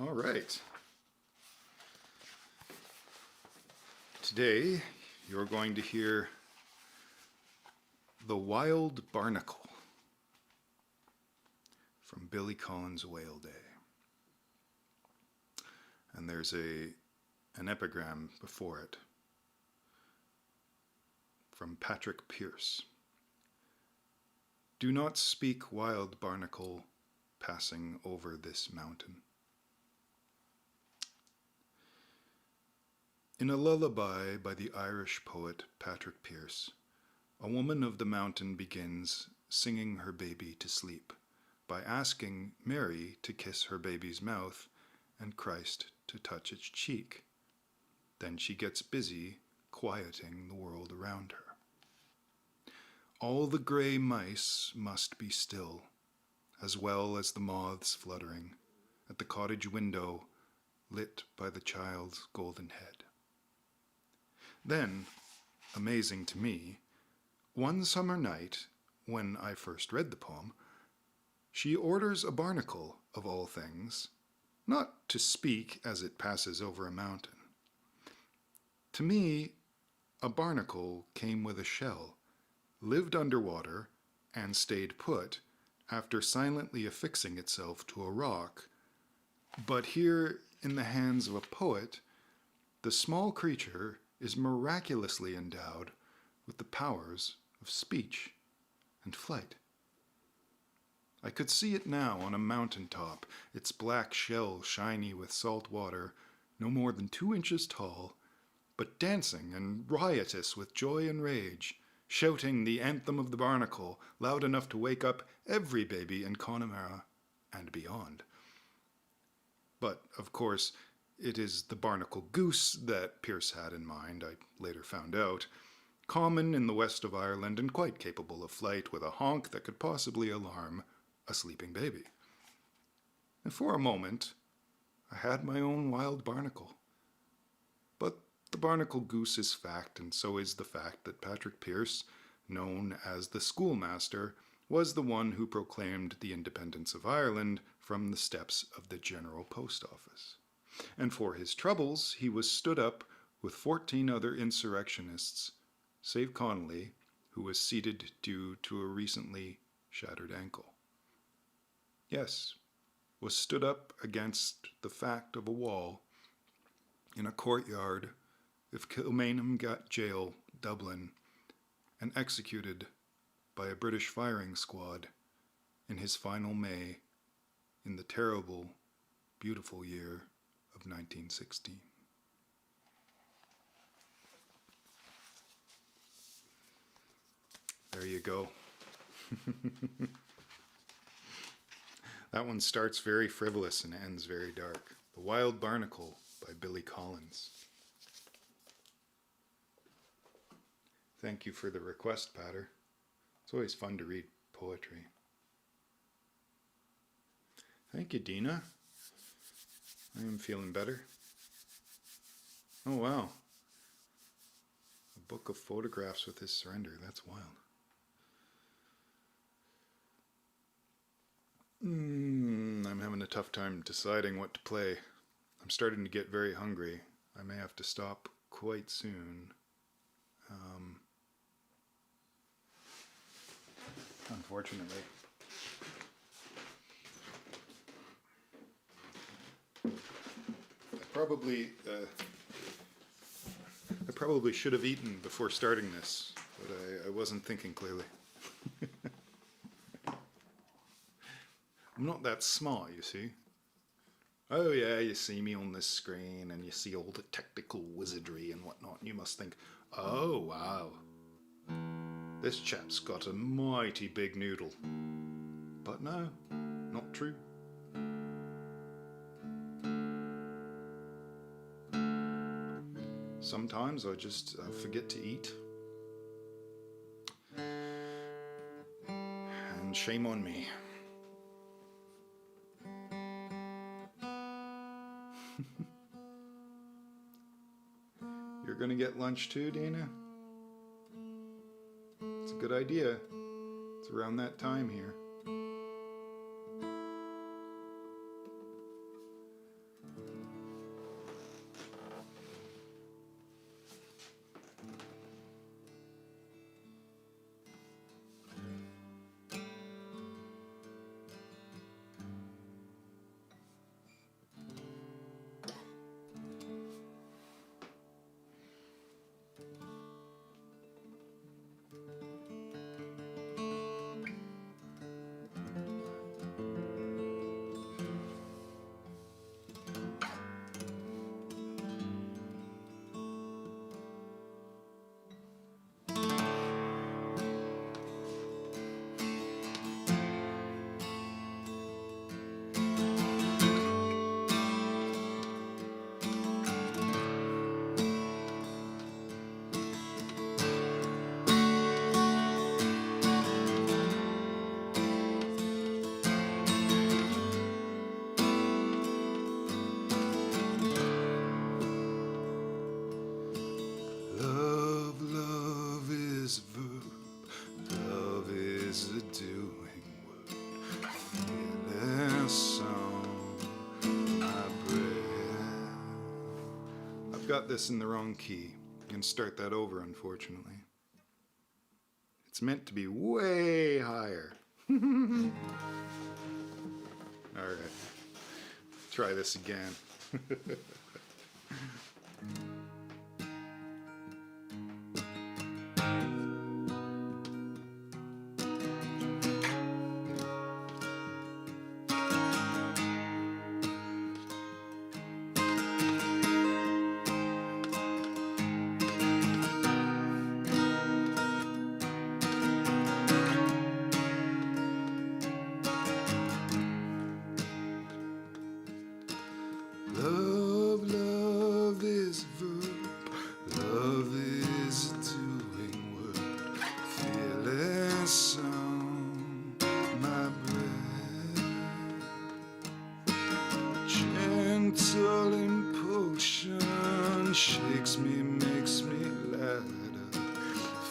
A: All right. Today, you're going to hear The Wild Barnacle from Billy Collins' Whale Day. And there's an epigram before it from Patrick Pierce. Do not speak, wild barnacle, passing over this mountain. In a lullaby by the Irish poet Patrick Pierce, a woman of the mountain begins singing her baby to sleep by asking Mary to kiss her baby's mouth and Christ to touch its cheek. Then she gets busy quieting the world around her. All the gray mice must be still, as well as the moths fluttering at the cottage window lit by the child's golden head. Then, amazing to me, one summer night, when I first read the poem, she orders a barnacle, of all things, not to speak as it passes over a mountain. To me, a barnacle came with a shell, lived underwater, and stayed put after silently affixing itself to a rock. But here, in the hands of a poet, the small creature is miraculously endowed with the powers of speech and flight. I could see it now on a mountaintop, its black shell shiny with salt water, no more than 2 inches tall, but dancing and riotous with joy and rage, shouting the anthem of the barnacle loud enough to wake up every baby in Connemara and beyond. But, of course, it is the barnacle goose that Pearse had in mind, I later found out, common in the west of Ireland and quite capable of flight with a honk that could possibly alarm a sleeping baby. And for a moment, I had my own wild barnacle. But the barnacle goose is fact, and so is the fact that Patrick Pearse, known as the schoolmaster, was the one who proclaimed the independence of Ireland from the steps of the General Post Office. And for his troubles, he was stood up with 14 other insurrectionists, save Connolly, who was seated due to a recently shattered ankle. Yes, was stood up against the fact of a wall in a courtyard of Kilmainham Jail, Dublin, and executed by a British firing squad in his final May in the terrible, beautiful year of 1916. There you go. That one starts very frivolous and ends very dark. The Wild Barnacle by Billy Collins. Thank you for the request, Patter. It's always fun to read poetry. Thank you, Dina. I am feeling better. Oh, wow. A book of photographs with his surrender. That's wild. I'm having a tough time deciding what to play. I'm starting to get very hungry. I may have to stop quite soon. Unfortunately. I probably should have eaten before starting this, but I wasn't thinking clearly. I'm not that smart, you see. Oh yeah, you see me on this screen and you see all the technical wizardry and whatnot, and you must think, oh wow, this chap's got a mighty big noodle. But no, not true. Sometimes I just forget to eat. And shame on me. You're gonna get lunch too, Dana? It's a good idea. It's around that time here. got this in the wrong key. I'm going to start that over, unfortunately. It's meant to be way higher. Alright. Try this again. Love, love is a verb. Love is a doing word. Fearless on my breath. Gentle impulsion shakes me, makes me lighter.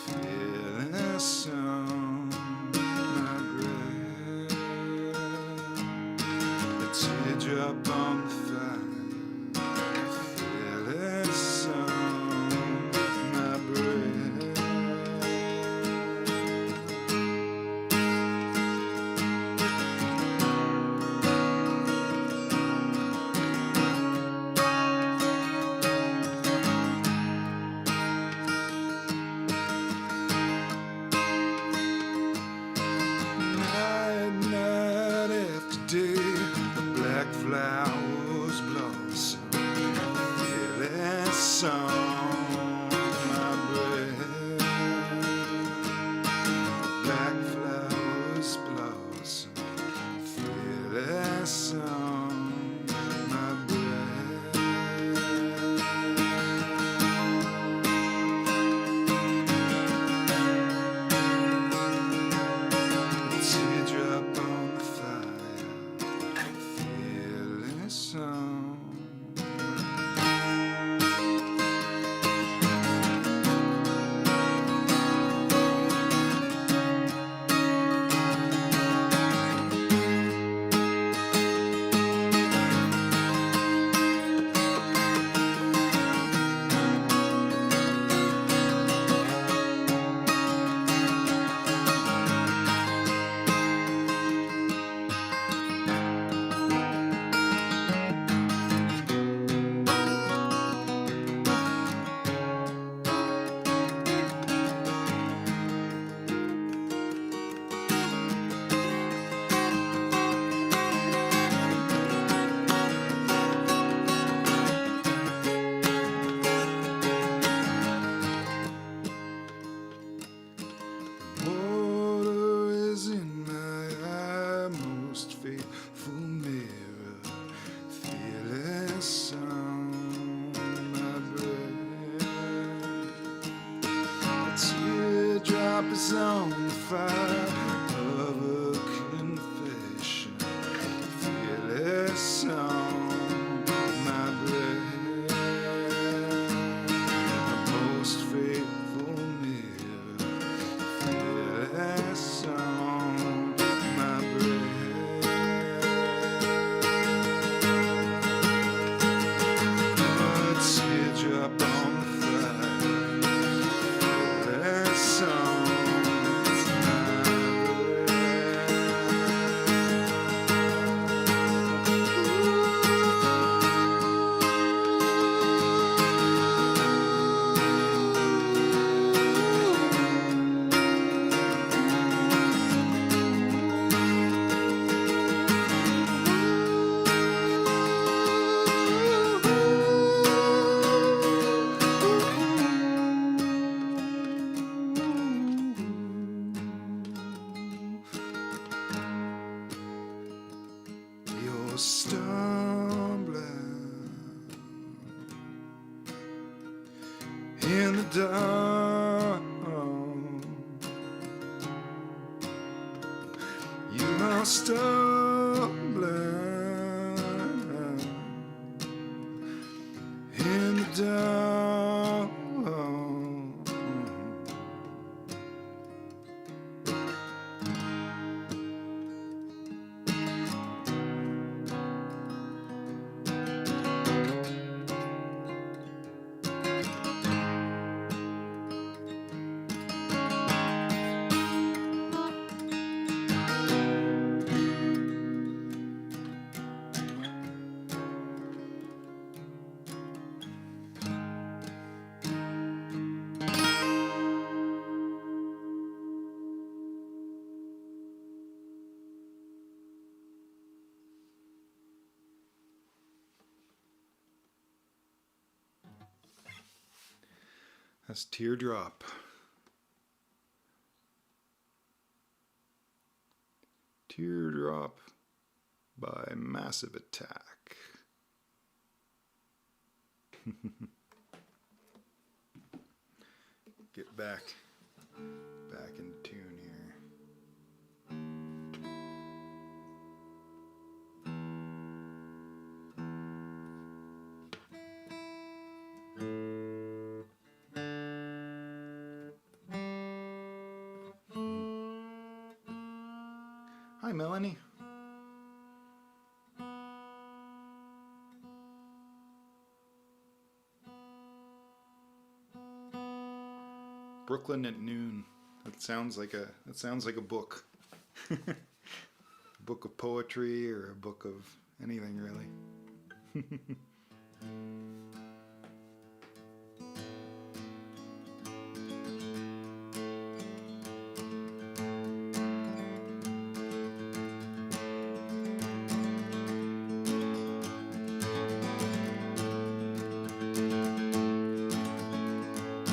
A: Fearless on my breath. A teardrop on the fire. Flowers blossom, fearless on my breath. Black flowers blossom, fearless on my breath. A teardrop on the fire. Teardrop is on the fire of a confession, fearless on my breath. The most faithful mirror, fearless on my breath. A teardrop on the fire. Stumbling in the dark, you are stumbling in the dark. That's Teardrop. Teardrop by Massive Attack. Get back into tune here. Hi, Melanie. Brooklyn at Noon. That sounds like a book. A book of poetry or a book of anything really.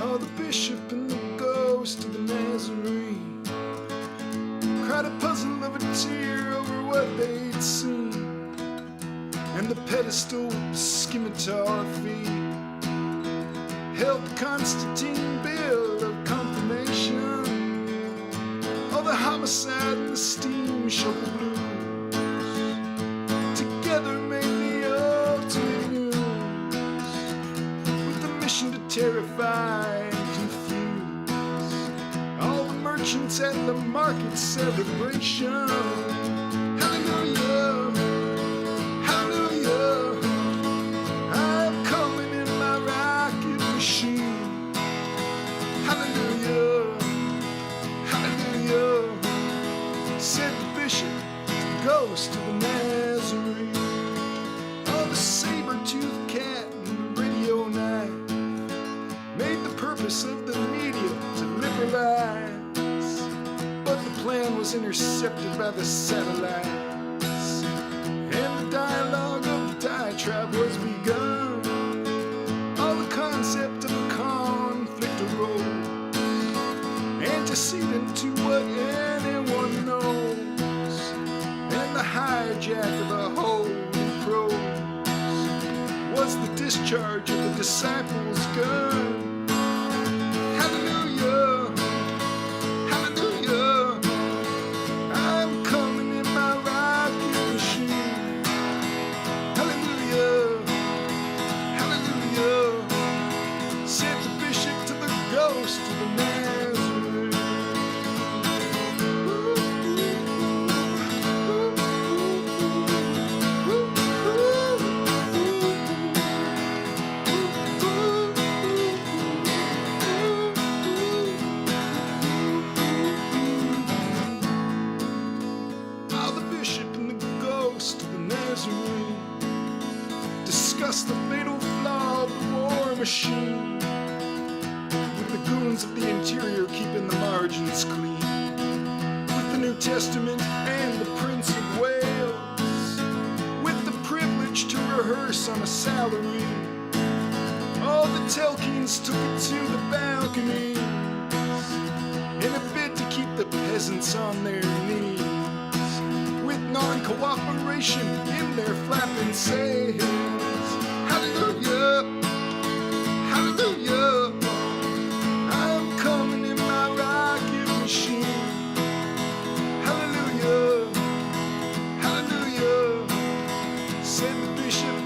A: Oh, the bishop and the ghost of the Nazarene cried a puzzle of a tear over what they'd seen, and the pedestal with the scimitar feet held the Constantine bill of confirmation. Oh, the homicide and the steam shovel blues together made the ultimate news, with the mission to terrify and confuse all the merchants at the market celebration. Hallelujah, hallelujah, I'm coming in my rocket machine. Hallelujah, hallelujah, said the bishop, ghost of the Nazarene. Oh, the saber-toothed cat and the radio knife made the purpose of the media to liberalize, but the plan was intercepted by the satellites, and the dialogue of the diatribe was begun. All the concept of a conflict arose, antecedent to what anyone knows, and the hijack of the holy prose was the discharge of the disciples' gun. Hallelujah, hallelujah, I'm coming in my rocket machine. Hallelujah, hallelujah, said the bishop to the ghost of the Nazarene. How the bishop and the ghost of the Nazarene discussed the fatal flaw of the war machine, with the goons of the interior keeping the margins clean, with the New Testament and the Prince of Wales, with the privilege to rehearse on a salary. All the Telkins took it to the balconies in a bid to keep the peasants on their knees, with non-cooperation in their flapping sails. Hallelujah, hallelujah, I'm coming in my rocket machine. Hallelujah, hallelujah, said the bishop,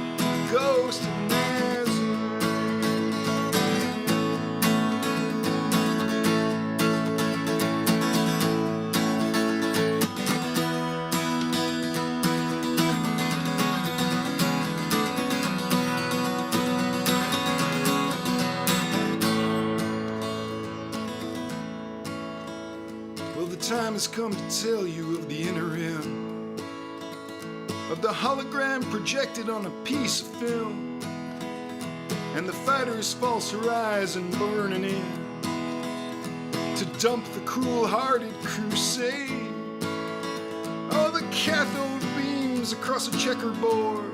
A: ghost of Nazareth. Well, the time has come to tell you of the inner rim, of the hologram projected on a piece of film, and the fighter's false horizon burning in, to dump the cruel-hearted crusade. Oh, the cathode beams across a checkerboard,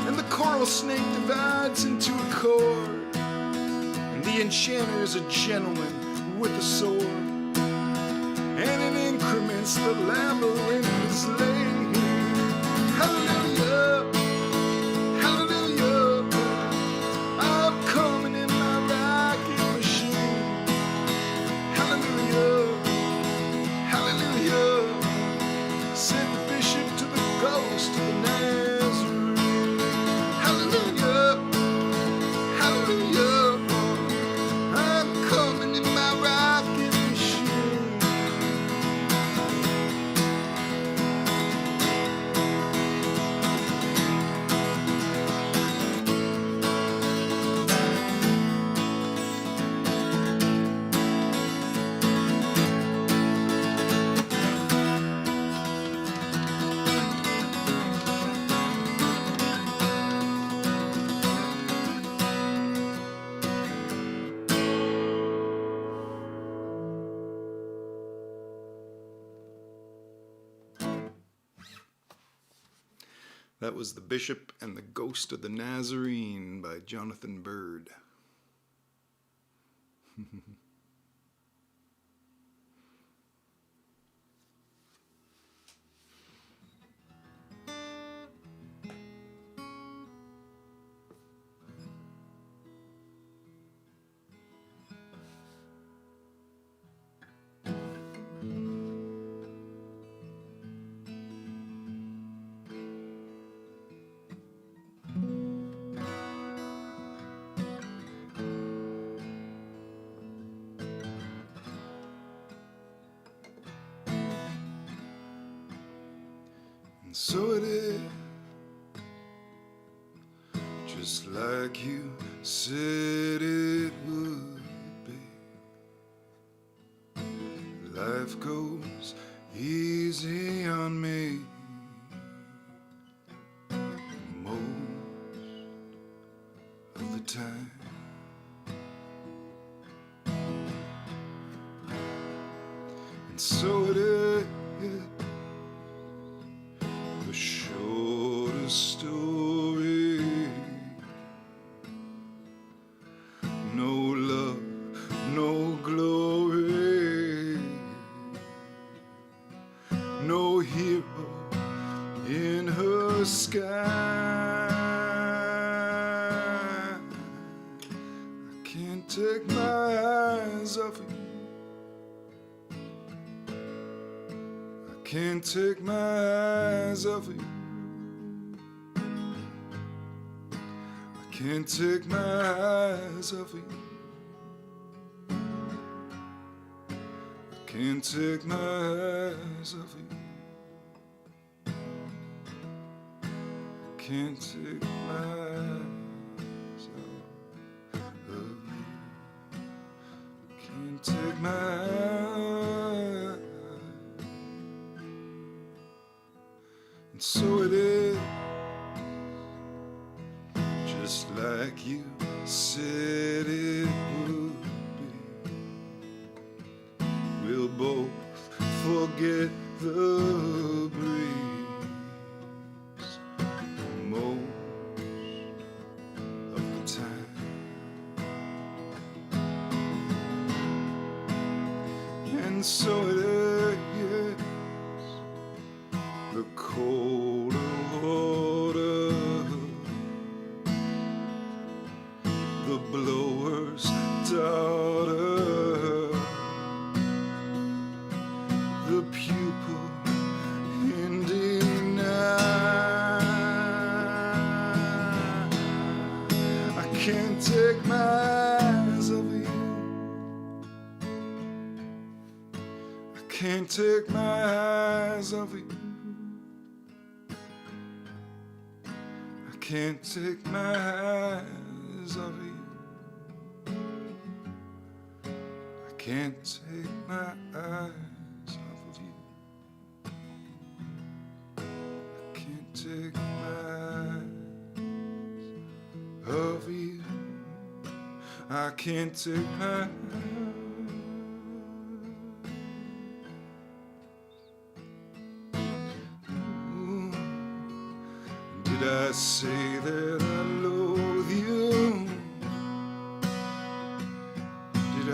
A: and the coral snake divides into a chord, and The enchanter's a gentleman with a sword, and in increments the labyrinth is laid. Hallelujah, hallelujah, I'm coming in my rocket machine. Hallelujah, hallelujah, said the bishop to the ghost of the Nazarene. Hallelujah, hallelujah, I'm coming in my rocket machine. That was The Bishop and the Ghost of the Nazarene by Jonathan Bird. So it is, just like you said it would be. Life goes easy on me most of the time. And so it is, the shortest story. No love, no glory, no hero in her sky. I can't take my eyes off of you. Can't take my eyes off of you. I can't take my eyes off of you. I can't take my eyes off of you. I can't take my eyes off of you. Can't take my eyes. And so it is, just like you said it would be. We'll both forget the breeze most of the time. And so it is, the colder water, the blower's daughter, the pupil in denial. I can't take my eyes off of you. I can't take my eyes off of you. I can't take my eyes off of you. I can't take my eyes off of you. I can't take my eyes off of you. I can't take my eyes. Did I say that I loathe you?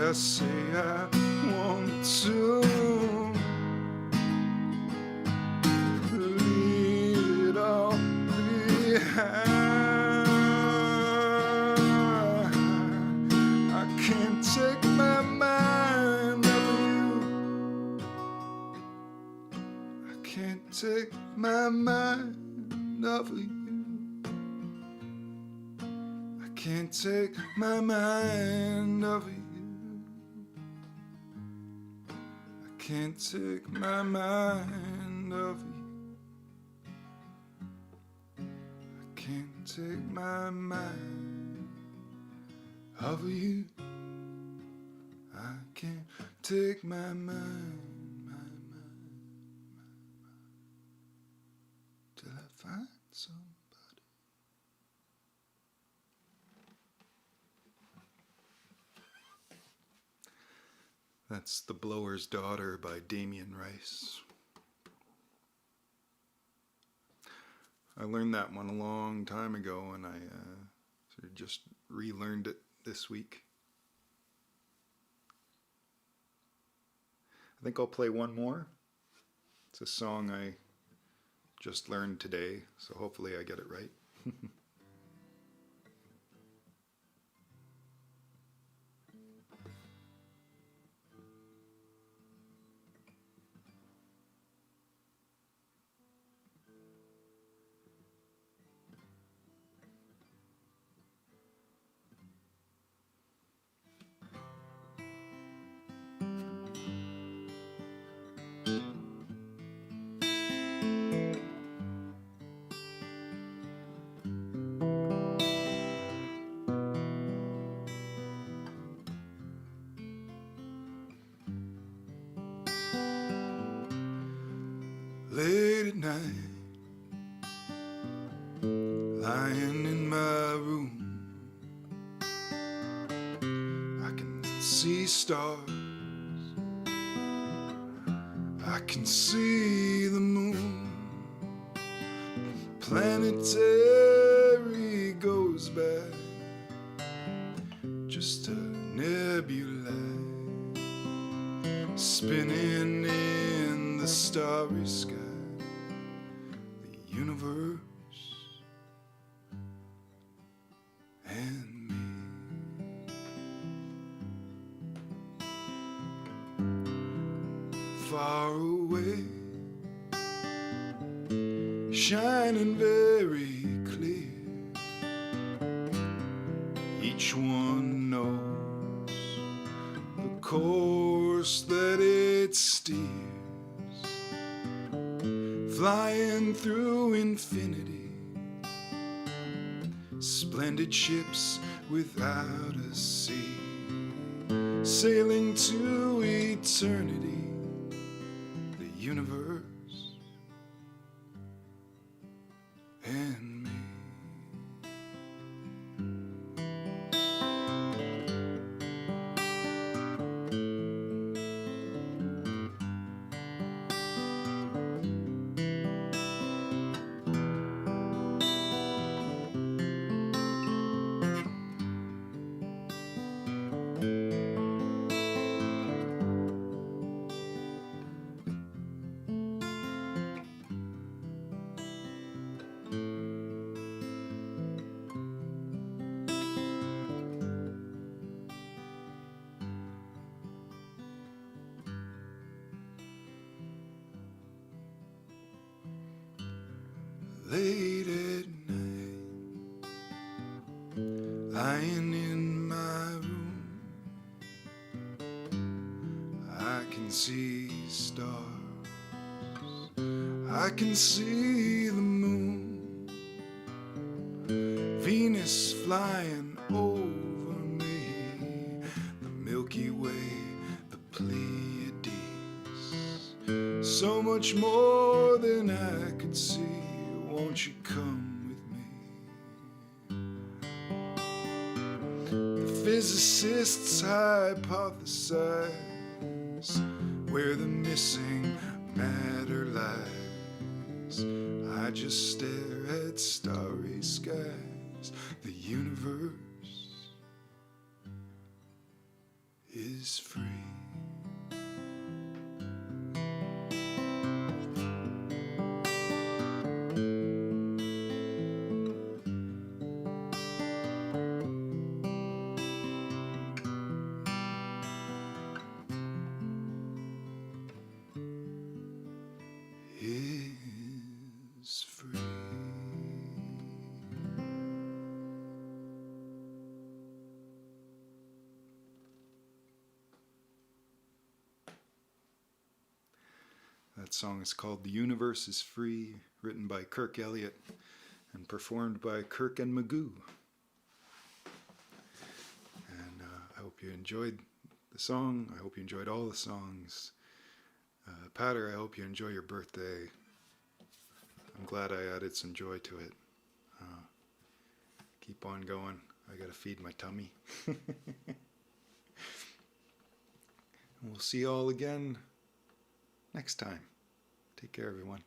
A: I say I want to leave it all behind. I can't take my mind off you. I can't take my mind off of you. I can't take my mind off of you. I can't take my mind off of you. I can't take my mind off of you. I can't take my mind, till I find somebody. That's The Blower's Daughter by Damien Rice. I learned that one a long time ago, and I sort of just relearned it this week. I think I'll play one more. It's a song I just learned today, so hopefully I get it right. Late at night, lying in my room, I can see stars, I can see the moon. Planetary goes by, just a nebula spinning in the starry sky. The universe and me. Far away, shining very clear. Each one knows the course that it steers, flying through infinity. Splendid ships without a sea, sailing to eternity. The universe and me. Late at night, lying in my room, I can see stars, I can see the moon, Venus flying over me, the Milky Way, the Pleiades, so much more than I could see. Won't you come with me? The physicists hypothesize where the missing matter lies. I just stare at starry skies. The universe is is free. Is free. That song is called The Universe is Free, written by Kirk Elliott and performed by Kirk and Magoo. And I hope you enjoyed the song. I hope you enjoyed all the songs. Patter, I hope you enjoy your birthday. I'm glad I added some joy to it. Keep on going. I gotta feed my tummy. We'll see you all again next time. Take care, everyone.